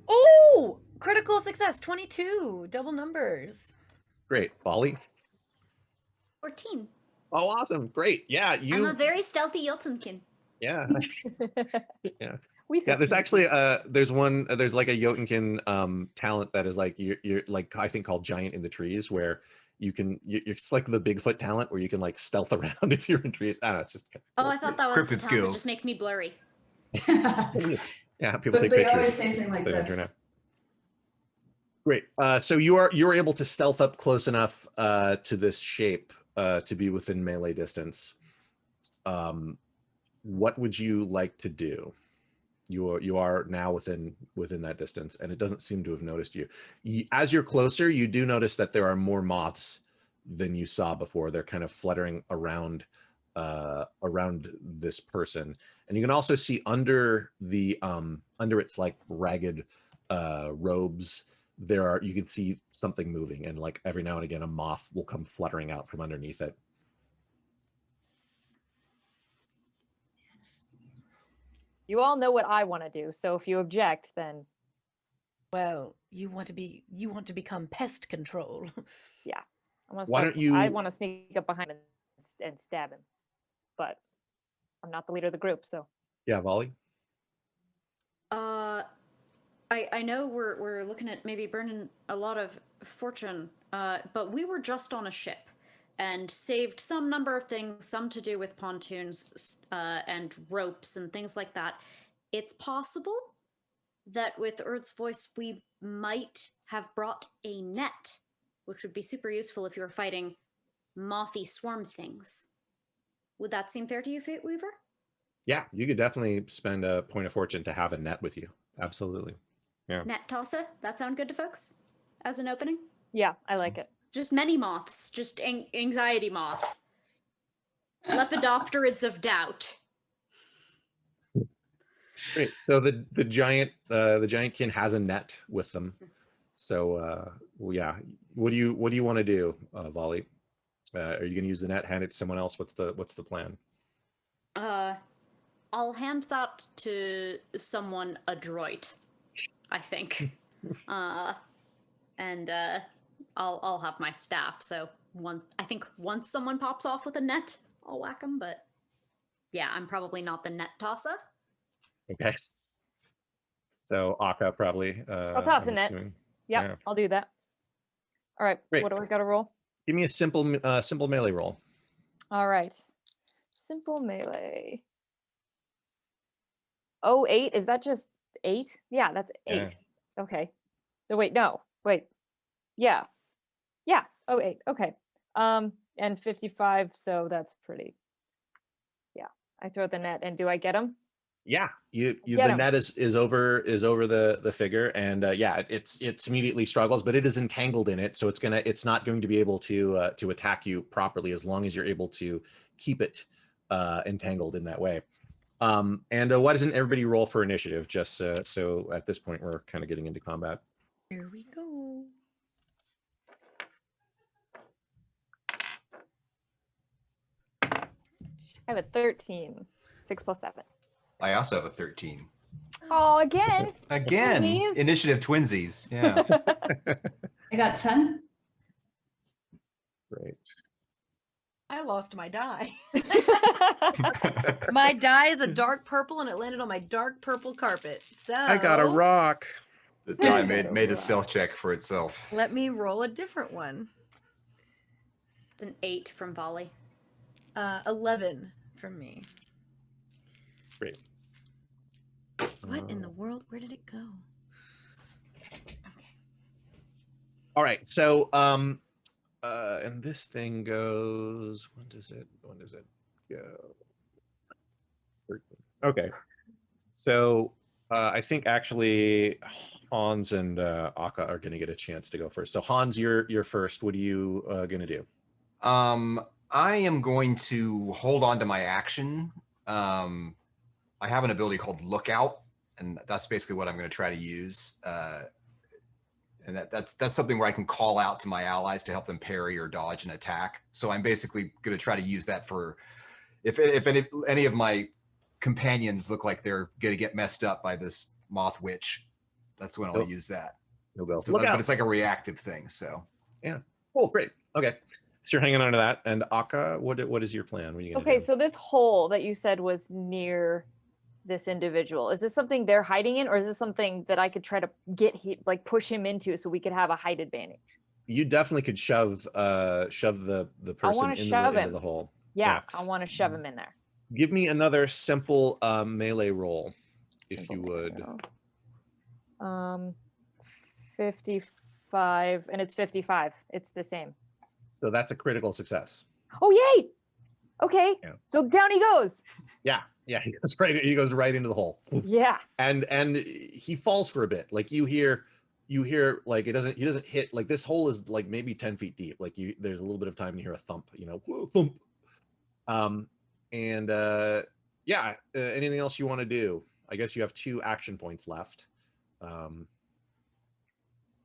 Oh, critical success, 22, double numbers. Great. Bali? 14. Oh, awesome. Great. Yeah, I'm a very stealthy Jotunkin. Yeah. Yeah. Yeah, There's actually there's like a Jotunkin talent that is like you're like, I think, called Giant in the Trees, where it's like the Bigfoot talent where you can like stealth around if you're in trees. I don't know, it's just Oh, I thought that was Cryptid the talent that skills. just makes me blurry. yeah, people But take they pictures. always say something like They don't turn this. out. Great. So you're able to stealth up close enough to this shape to be within melee distance. What would you like to do? You are now within that distance, and it doesn't seem to have noticed you. As you're closer, you do notice that there are more moths than you saw before. They're kind of fluttering around this person, and you can also see under its like ragged robes, you can see something moving, and like every now and again a moth will come fluttering out from underneath it. You all know what I want to do, so if you object, then Well, you want to become pest control. Yeah. Why don't you? I want to sneak up behind him and stab him, but I'm not the leader of the group, so. Yeah, Volley. I know we're looking at maybe burning a lot of fortune, but we were just on a ship and saved some number of things, some to do with pontoons and ropes and things like that. It's possible that with Earth's voice we might have brought a net, which would be super useful if you were fighting mothy swarm things. Would that seem fair to you, Fate Weaver? Yeah, you could definitely spend a point of fortune to have a net with you. Absolutely. Yeah. Net tosser? That sound good to folks? As an opening? Yeah, I like it. Just many moths. Just anxiety moth. Lepidopterids of doubt. Great. So the giant kin has a net with them. So well, yeah. What do you want to do, Volley? Are you going to use the net? Hand it to someone else? What's the plan? I'll hand that to someone adroit, I think. And I'll have my staff. So I think once someone pops off with a net, I'll whack them. But yeah, I'm probably not the net tosser. Okay. So Akka probably. I'll toss a net. Yep, yeah. I'll do that. All right. Great. What do I got to roll? Give me a simple melee roll. All right. Simple melee. Oh, 8? Is that just 8? Yeah, that's 8. Yeah. Okay. So wait, no. Wait. Yeah. Yeah. Oh, 8. Okay. And 55, so that's pretty. Yeah. I throw the net, and do I get him? Yeah. The net is over the figure, and yeah, it's immediately struggles, but it is entangled in it, so it's not going to be able to attack you properly as long as you're able to keep it entangled in that way. And why doesn't everybody roll for initiative? Just so at this point we're kind of getting into combat. Here we go. I have a 13. 6 plus 7. I also have a 13. Oh, again. Again. Twinsies? Initiative twinsies. Yeah. I got 10. Great. I lost my die. My die is a dark purple, and it landed on my dark purple carpet. So I got a rock. The die made a stealth check for itself. Let me roll a different one. It's an 8 from Volley. 11 from me. Great. What in the world? Where did it go? Okay. All right. So and this thing goes, when does it go? 13. Okay. So I think actually Hans and Akka are going to get a chance to go first. So Hans, you're first. What are you going to do? I am going to hold on to my action. I have an ability called Lookout, and that's basically what I'm going to try to use. And that's something where I can call out to my allies to help them parry or dodge an attack. So I'm basically going to try to use that for if any of my companions look like they're going to get messed up by this moth witch. That's when I'll use that. So Look out. But it's like a reactive thing. So yeah. Oh, great. Okay. So you're hanging on to that. And Akka, what is your plan? What are you gonna do? So this hole that you said was near this individual, is this something they're hiding in, or is this something that I could try to push him into so we could have a height advantage? You definitely could shove the person into the hole. Yeah, I want to shove him in there. Give me another simple melee roll, if you would. 55, and it's 55. It's the same. So that's a critical success. Oh, yay! Okay, yeah. So down he goes. Yeah, he goes right into the hole. Yeah. And he falls for a bit. Like you hear like he doesn't hit, like this hole is like maybe 10 feet deep. Like there's a little bit of time to hear a thump, whoa, thump. Anything else you want to do? I guess you have 2 action points left.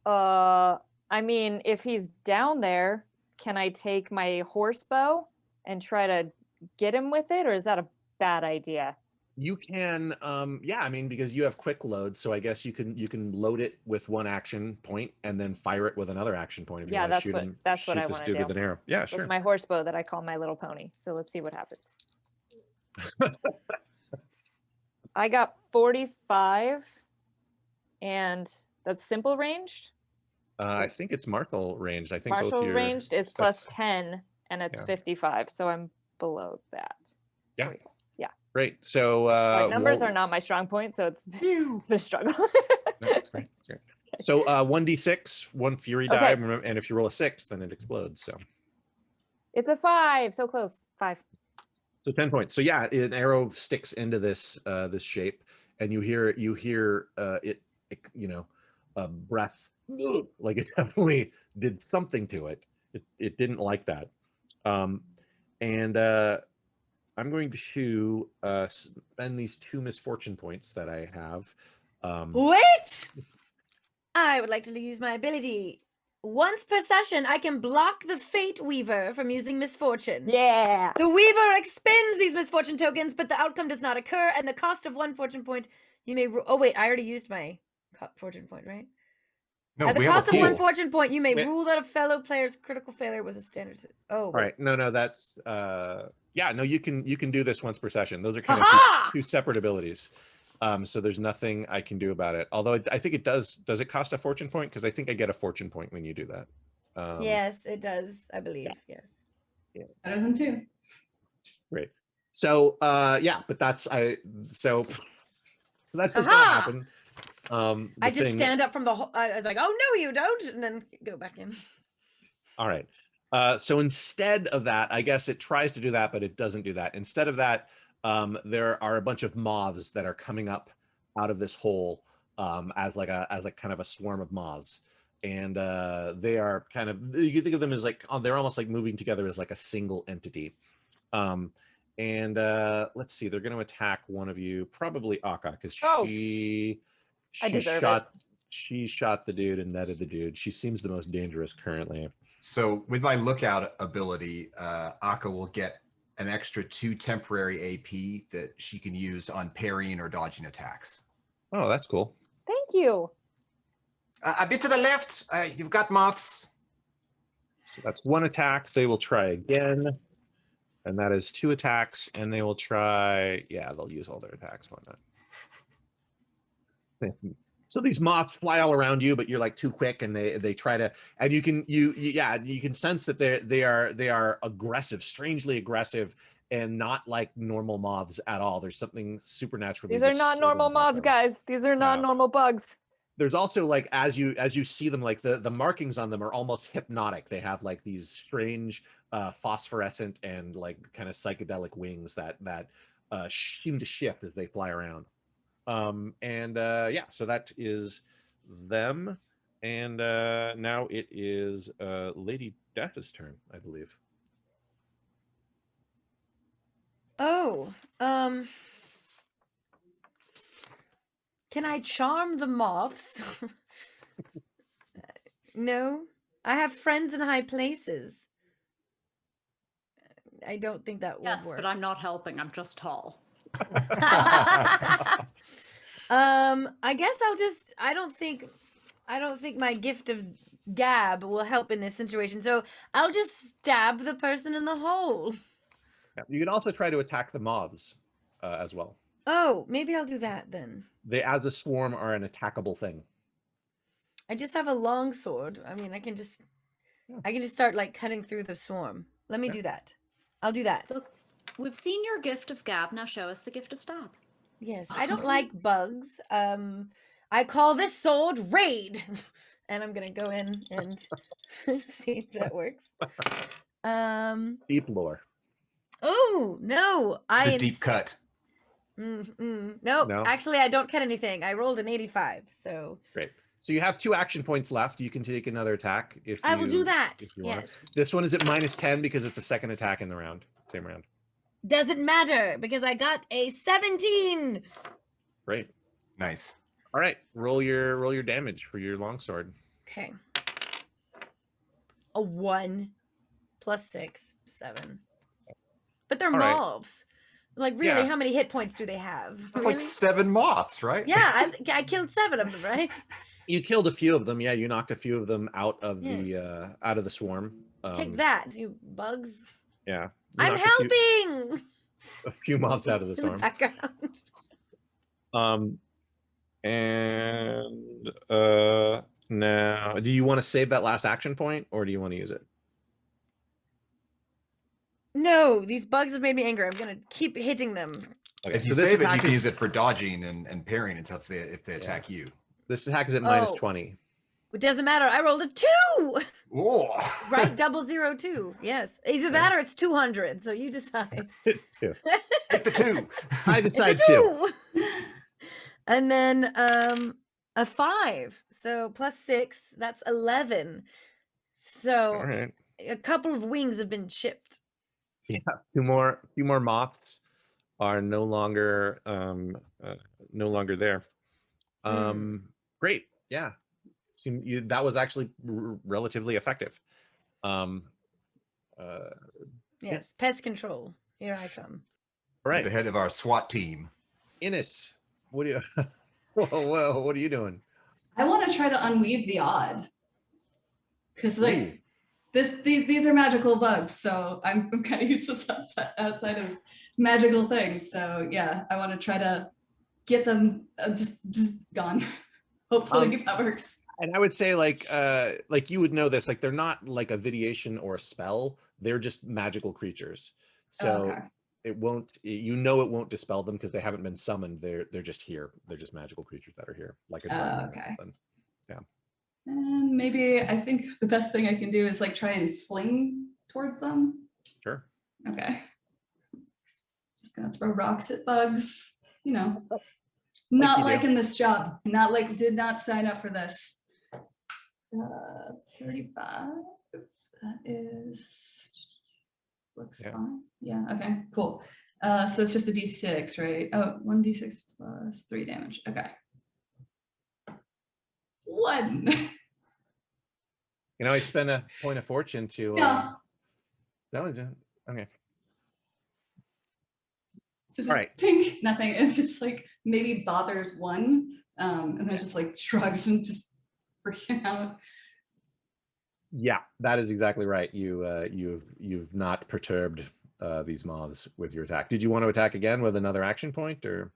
I mean, if he's down there, can I take my horse bow and try to get him with it, or is that a bad idea? You can, yeah, I mean, because you have quick load, so I guess you can load it with one action point and then fire it with another action point if you Yeah, want to shoot that's what I this want to dude do. with an arrow. Yeah, With sure. my horse bow that I call my little pony. So let's see what happens. I got 45, and that's simple ranged. I think it's martial ranged. I think both Martial your ranged is plus steps- 10, and it's 55, so I'm below that. Yeah. There we go. Yeah. Great. So Sorry, numbers whoa. are not my strong point, so it's been a struggle. No, that's great. That's great. So 1d6, one fury die, Okay. and if you roll a 6, then it explodes. So It's a 5, so close. 5. so 10 points. So yeah, an arrow sticks into this this shape, and you hear it, you know, a breath, like it definitely did something to it. It didn't like that. And I'm going to spend these 2 misfortune points that I have. Wait! I would like to use my ability. Once per session, I can block the Fate Weaver from using Misfortune. Yeah. The Weaver expends these Misfortune tokens, but the outcome does not occur, and the cost of 1 fortune point you may... Oh, wait, I already used my fortune point, right? No, At the we have a cost of 1 pool. fortune point, you may Wait. rule that a fellow player's critical failure was a standard... Oh, All right. No, that's yeah, no, you can do this once per session. Those are kind Ha-ha! of two separate abilities. So there's nothing I can do about it. Although I think it does it cost a fortune point? Because I think I get a fortune point when you do that. Yes, it does, I believe. Yes. Better than 2. Great. So yeah, but that's so that does not Aha! happen. I just stand up from the whole... I was like, oh, no, you don't! And then go back in. All right. So instead of that, I guess it tries to do that, but it doesn't do that. Instead of that, there are a bunch of moths that are coming up out of this hole as like kind of a swarm of moths, and they are kind of, you can think of them as like, they're almost like moving together as like a single entity. And let's see, they're going to attack one of you, probably Akka, because she shot the dude and netted the dude. She seems the most dangerous currently. So with my lookout ability, Akka will get an extra 2 temporary AP that she can use on parrying or dodging attacks. Oh, that's cool. Thank you. A bit to the left, you've got moths. So that's 1 attack. They will try again. And that is 2 attacks. And they will try, yeah, they'll use all their attacks. Why not? So these moths fly all around you, but you're like too quick, and they try to, and you can sense that they are aggressive, strangely aggressive, and not like normal moths at all. There's something supernaturally. These are not normal moths, guys. These are not normal bugs. There's also, like, as you see them, like the markings on them are almost hypnotic. They have like these strange phosphorescent and like kind of psychedelic wings that seem to shift as they fly around. Yeah, so that is them, and now it is Lady Death's turn, I believe. Oh, can I charm the moths? No, I have friends in high places. I don't think that would Yes, work. but I'm not helping. I'm just tall. I guess I don't think my gift of gab will help in this situation. So I'll just stab the person in the hole. Yeah. You can also try to attack the moths as well. Oh, maybe I'll do that then. They, as a swarm, are an attackable thing. I just have a long sword. I mean, I can just start like cutting through the swarm. Let me do that. I'll do that. Look, we've seen your gift of gab. Now show us the gift of stab. Yes, I don't like bugs. I call this sword Raid. And I'm going to go in and see if that works. Deep lore. Oh, no. It's a deep cut. Nope. No? Actually, I don't cut anything. I rolled an 85, so... Great. So you have 2 action points left. You can take another attack if I will do that. if you want. Yes. This one is at -10 because it's a second attack in the round. Same round. Doesn't matter because I got a 17. Great. Nice. All right. Roll your damage for your longsword. Okay. A 1 plus 6, 7. But they're All right. moths. Like, really, Yeah. how many hit points do they have? That's Really? like 7 moths, right? Yeah, I killed 7 of them, right? You killed a few of them. Yeah, you knocked a few of them out of Yeah. the swarm. Take that, you bugs. Yeah. you I'm knocked helping! a few moths out of the In the swarm. background. And now, do you want to save that last action point, or do you want to use it? No, these bugs have made me angry. I'm gonna keep hitting them. Okay, If you this save it, you attack can is- use it for dodging and parrying and stuff if they attack you. This attack is at minus Oh. 20. It doesn't matter. I rolled a 2! Whoa. Right, 002. Yes. Either that or it's 200. So you decide. It's 2. Take the 2. I It's decide a 2. 2. And then a 5. So plus 6, that's 11. So All right. a couple of wings have been chipped. Yeah, few more moths are no longer there. Great. Yeah. That was actually relatively effective. Yes, pest control. Here I come. All right. The head of our SWAT team. Innes, what do you whoa, what are you doing? I want to try to unweave the odd. Because like Ooh. these are magical bugs, so I'm kind of useless outside of magical things. So yeah, I want to try to get them just gone. Hopefully that works. And I would say like you would know this, like they're not like a videation or a spell, they're just magical creatures. So Okay. it won't, it won't dispel them because they haven't been summoned. They're just here. They're just magical creatures that are here, like a dragon or Okay. something. Yeah. And maybe I think the best thing I can do is like try and sling towards them. Sure. Okay. Just gonna throw rocks at bugs, you know. Not you do. liking this job. Not like, did not sign up for this. 35. That is, looks Yeah. fine. Yeah, okay, cool. So it's just a d6, right? Oh, 1d6 plus 3 damage. Okay. 1. I spent a point of fortune to No. no, okay. So just Alright. pink, nothing. It just like maybe bothers one. And then just like shrugs and just freaking out. Yeah, that is exactly right. You've not perturbed these moths with your attack. Did you want to attack again with another action point, or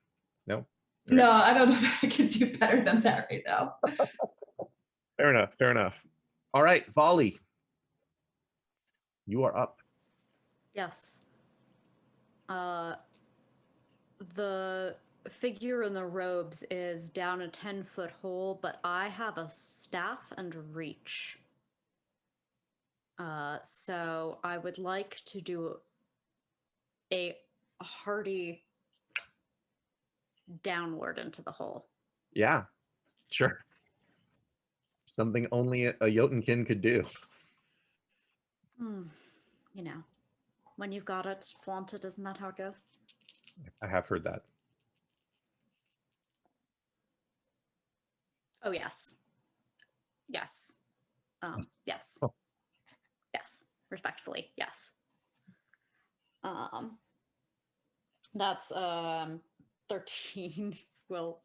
no? Okay. No, I don't know if I can do better than that right now. Fair enough. All right, Volley, you are up. Yes. The figure in the robes is down a 10-foot hole, but I have a staff and reach. So I would like to do a hearty downward into the hole. Yeah, sure. Something only a Jotunkin could do. You know, when you've got it, flaunt it. Isn't that how it goes? I have heard that. Oh, yes. Yes. Yes. Oh. Yes. Respectfully, yes. That's 13. Well,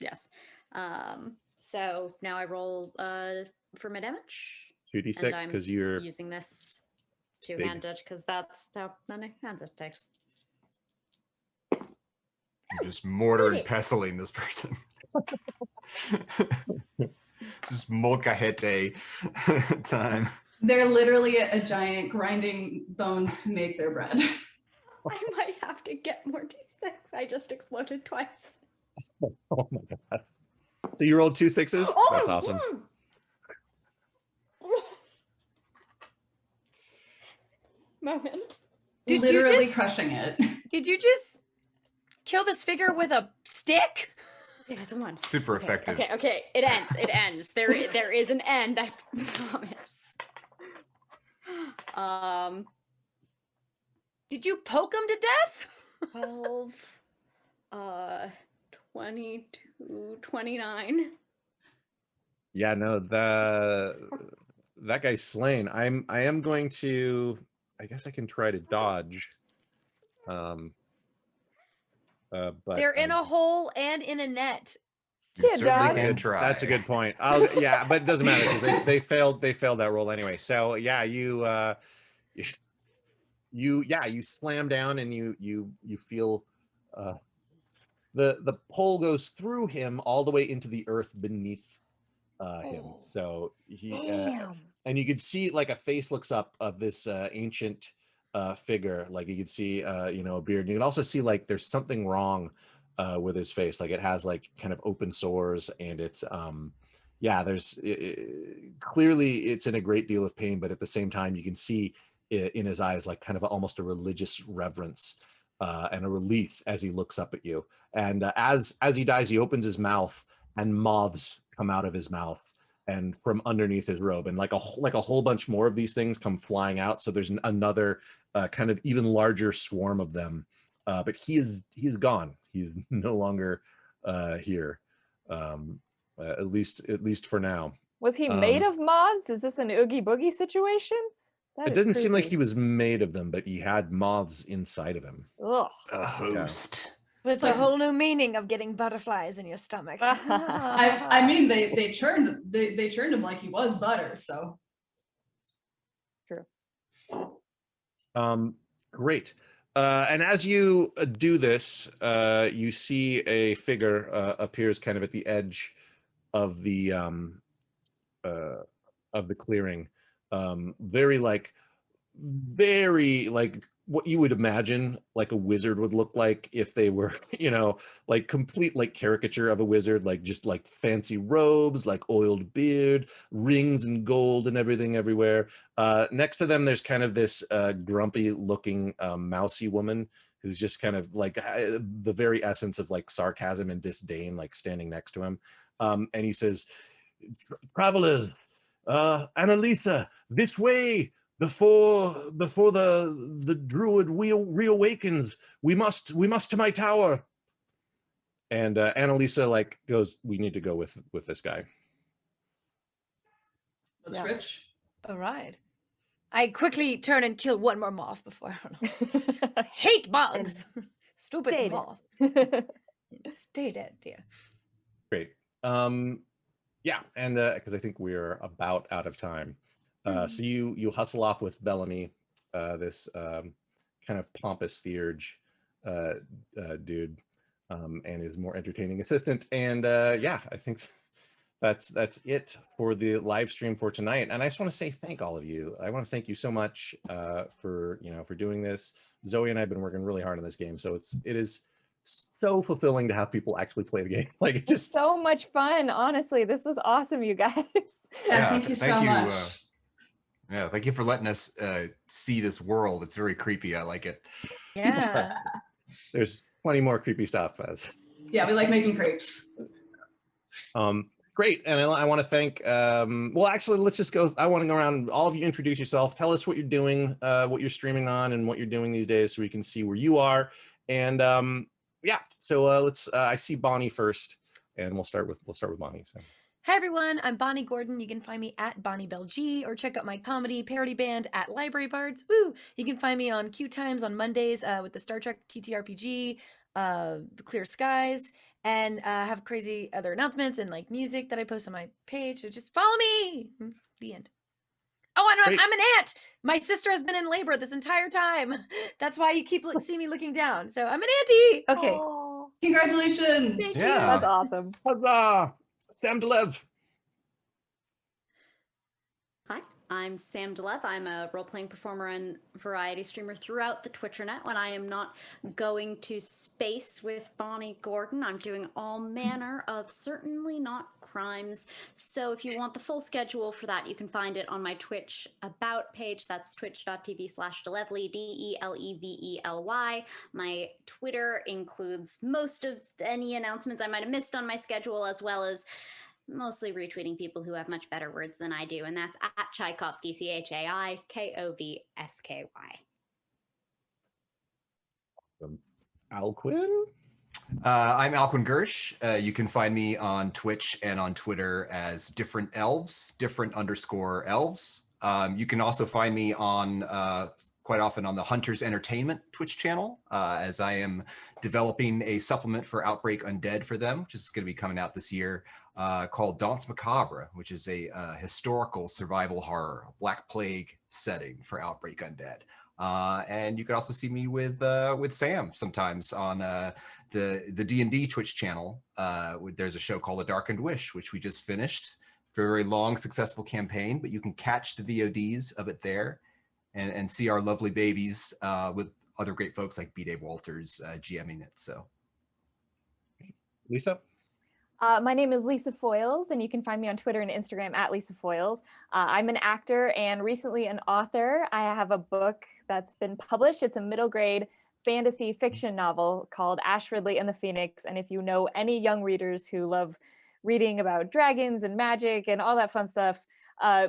yes. So now I roll for my damage. 2d6 because you're using this two-handed because that's how many hands it takes. You're just mortar and pestling this person. Just molcajete time. They're literally a giant grinding bones to make their bread. I might have to get more d6. I just exploded twice. oh my god. So you rolled 2 6s? Oh, That's awesome. Moment. Did you Literally just- crushing it. Did you just kill this figure with a stick? Yeah, it's one. Super effective. Okay. It ends. There is an end, I promise. Did you poke him to death? 12, 22, 29. Yeah, no, that guy's slain. I am going to, I guess I can try to dodge. but They're in a hole and in a net. You Yeah, certainly dog. can try. That's a good point. Yeah, but it doesn't matter because they failed that roll anyway. So yeah, you slam down and you feel the pole goes through him all the way into the earth beneath him. Oh. So he Damn. and you could see like a face looks up of this ancient figure. Like you could see a beard. You can also see like there's something wrong with his face. Like it has like kind of open sores, and it's there's clearly it's in a great deal of pain, but at the same time you can see in his eyes like kind of almost a religious reverence and a release as he looks up at you. And as he dies, he opens his mouth and moths come out of his mouth and from underneath his robe, and like a whole bunch more of these things come flying out. So there's another kind of even larger swarm of them, but he's gone. He's no longer here, at least for now. Was he made of moths? Is this an Oogie Boogie situation? That It is didn't seem like creepy. he was made of them, but he had moths inside of him. Ugh. A host. But it's a whole new meaning of getting butterflies in your stomach. I mean, they churned him like he was butter. So True. Great. And as you do this, you see a figure appears kind of at the edge of the clearing. Very like what you would imagine like a wizard would look like if they were, like complete like caricature of a wizard, like just like fancy robes, like oiled beard, rings and gold and everything everywhere. Next to them, there's kind of this grumpy looking mousy woman who's just kind of like the very essence of like sarcasm and disdain, like standing next to him. And he says, "Travelers, Annalisa, this way! Before the druid reawakens, we must to my tower." And Annalisa like goes, "We need to go with this guy." looks Yeah. rich. All right. I quickly turn and kill one more moth before I hate bugs. Stupid Stay moth. Stay dead, dear. Great. Yeah, and because I think we're about out of time. So you hustle off with Bellamy, this kind of pompous theurge dude, and his more entertaining assistant. And yeah, I think that's it for the live stream for tonight. And I just want to say thank all of you. I want to thank you so much for doing this. Zoe and I have been working really hard on this game, so it is so fulfilling to have people actually play the game. Like it just so much fun. Honestly, this was awesome, you guys. Yeah, thank you so much. Yeah, thank you for letting us see this world. It's very creepy. I like it. Yeah. There's plenty more creepy stuff. Yeah, we like making crepes. Great, and I want to thank. Well, actually, let's just go. I want to go around. All of you, introduce yourself. Tell us what you're doing, what you're streaming on, and what you're doing these days, so we can see where you are. And yeah, so let's. I see Bonnie first, and we'll start with Bonnie. So. Hi everyone, I'm Bonnie Gordon. You can find me at Bonnie Bell G, or check out my comedy parody band at Library Bards. Woo! You can find me on Q Times on Mondays with the Star Trek ttrpg, Clear Skies, and have crazy other announcements and like music that I post on my page. So just follow me. The end. Oh, and I'm an aunt. My sister has been in labor this entire time. That's why you keep see me looking down. So I'm an auntie. Okay. Oh, Congratulations. Thank Yeah. you. that's awesome. Huzzah! Sam Delev. Hi, I'm Sam Delev. I'm a role-playing performer and variety streamer throughout the Twitchernet. When I am not going to space with Bonnie Gordon, I'm doing all manner of certainly not crimes. So if you want the full schedule for that, you can find it on my Twitch About page. That's twitch.tv/Delevely, DELEVELY. My Twitter includes most of any announcements I might have missed on my schedule, as well as mostly retweeting people who have much better words than I do, and that's at Tchaikovsky, CHAIKOVSKY. Alcuin. I'm Alcuin Gersh. You can find me on Twitch and on Twitter as different_elves. You can also find me on quite often on the Hunters Entertainment Twitch channel, as I am developing a supplement for Outbreak Undead for them, which is going to be coming out this year, called Danse Macabre, which is a historical survival horror, Black Plague setting for Outbreak Undead. And you can also see me with Sam sometimes on the D&D Twitch channel. There's a show called A Darkened Wish, which we just finished for a very long, successful campaign, but you can catch the VODs of it there and see our lovely babies with other great folks like B. Dave Walters GMing it. So, Lisa? My name is Lisa Foyles, and you can find me on Twitter and Instagram at Lisa Foyles. I'm an actor and recently an author. I have a book that's been published. It's a middle grade fantasy fiction novel called Ash Ridley and the Phoenix. And if you know any young readers who love reading about dragons and magic and all that fun stuff,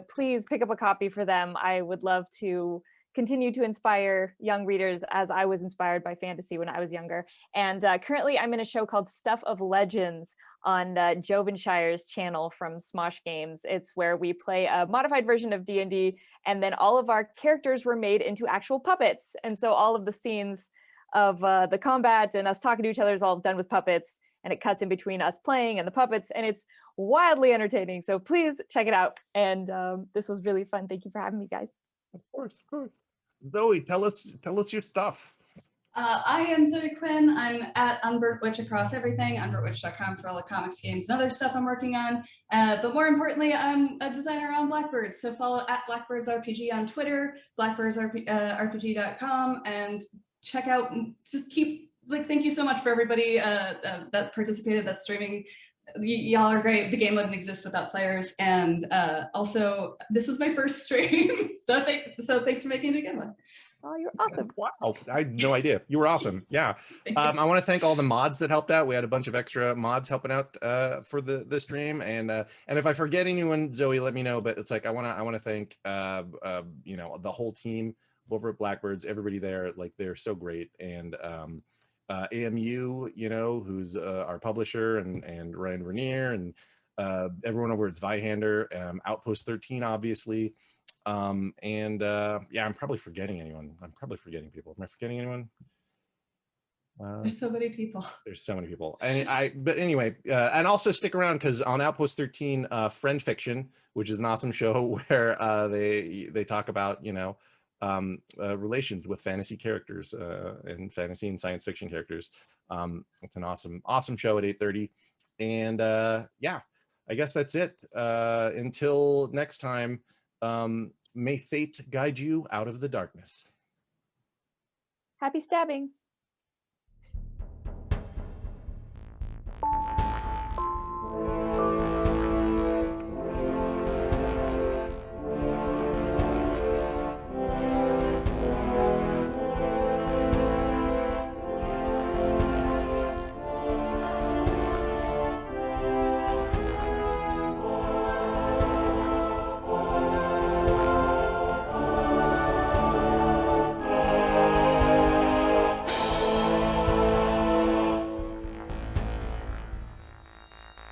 please pick up a copy for them. I would love to continue to inspire young readers as I was inspired by fantasy when I was younger. And currently I'm in a show called Stuff of Legends on Jovenshire's channel from Smosh Games. It's where we play a modified version of D&D, and then all of our characters were made into actual puppets. And so all of the scenes of the combat and us talking to each other is all done with puppets, and it cuts in between us playing and the puppets, and it's wildly entertaining. So please check it out. And this was really fun. Thank you for having me, guys. Of course, of course. Zoe, tell us your stuff. I am Zoë Quinn. I'm at Unburnt Witch across everything, unburntwitch.com for all the comics, games, and other stuff I'm working on. But more importantly, I'm a designer on Blackbirds. So follow at blackbirdsrpg on Twitter, blackbirdsrpg.com, and check out, just keep, thank you so much for everybody that participated, that's streaming. Y'all are great. The game wouldn't exist without players. And also, this was my first stream. So thanks for making it again. Oh, you're awesome. Wow, I had no idea. You were awesome. Yeah. I want to thank all the mods that helped out. We had a bunch of extra mods helping out for the stream. And if I forget anyone, Zoe, let me know. But it's like I want to thank you know, the whole team over at Blackbirds, everybody there. Like, they're so great. And AMU, you know, who's our publisher, and Ryan Vernier, and everyone over at Zweihander, Outpost 13, obviously. Yeah, I'm probably forgetting anyone. I'm probably forgetting people. Am I forgetting anyone? There's so many people. There's so many people. But anyway, and also stick around, because on Outpost 13, Friend Fiction, which is an awesome show where they talk about, you know, relations with fantasy characters and fantasy and science fiction characters. It's an awesome show at 8:30. And yeah, I guess that's it. Until next time, may fate guide you out of the darkness. Happy stabbing.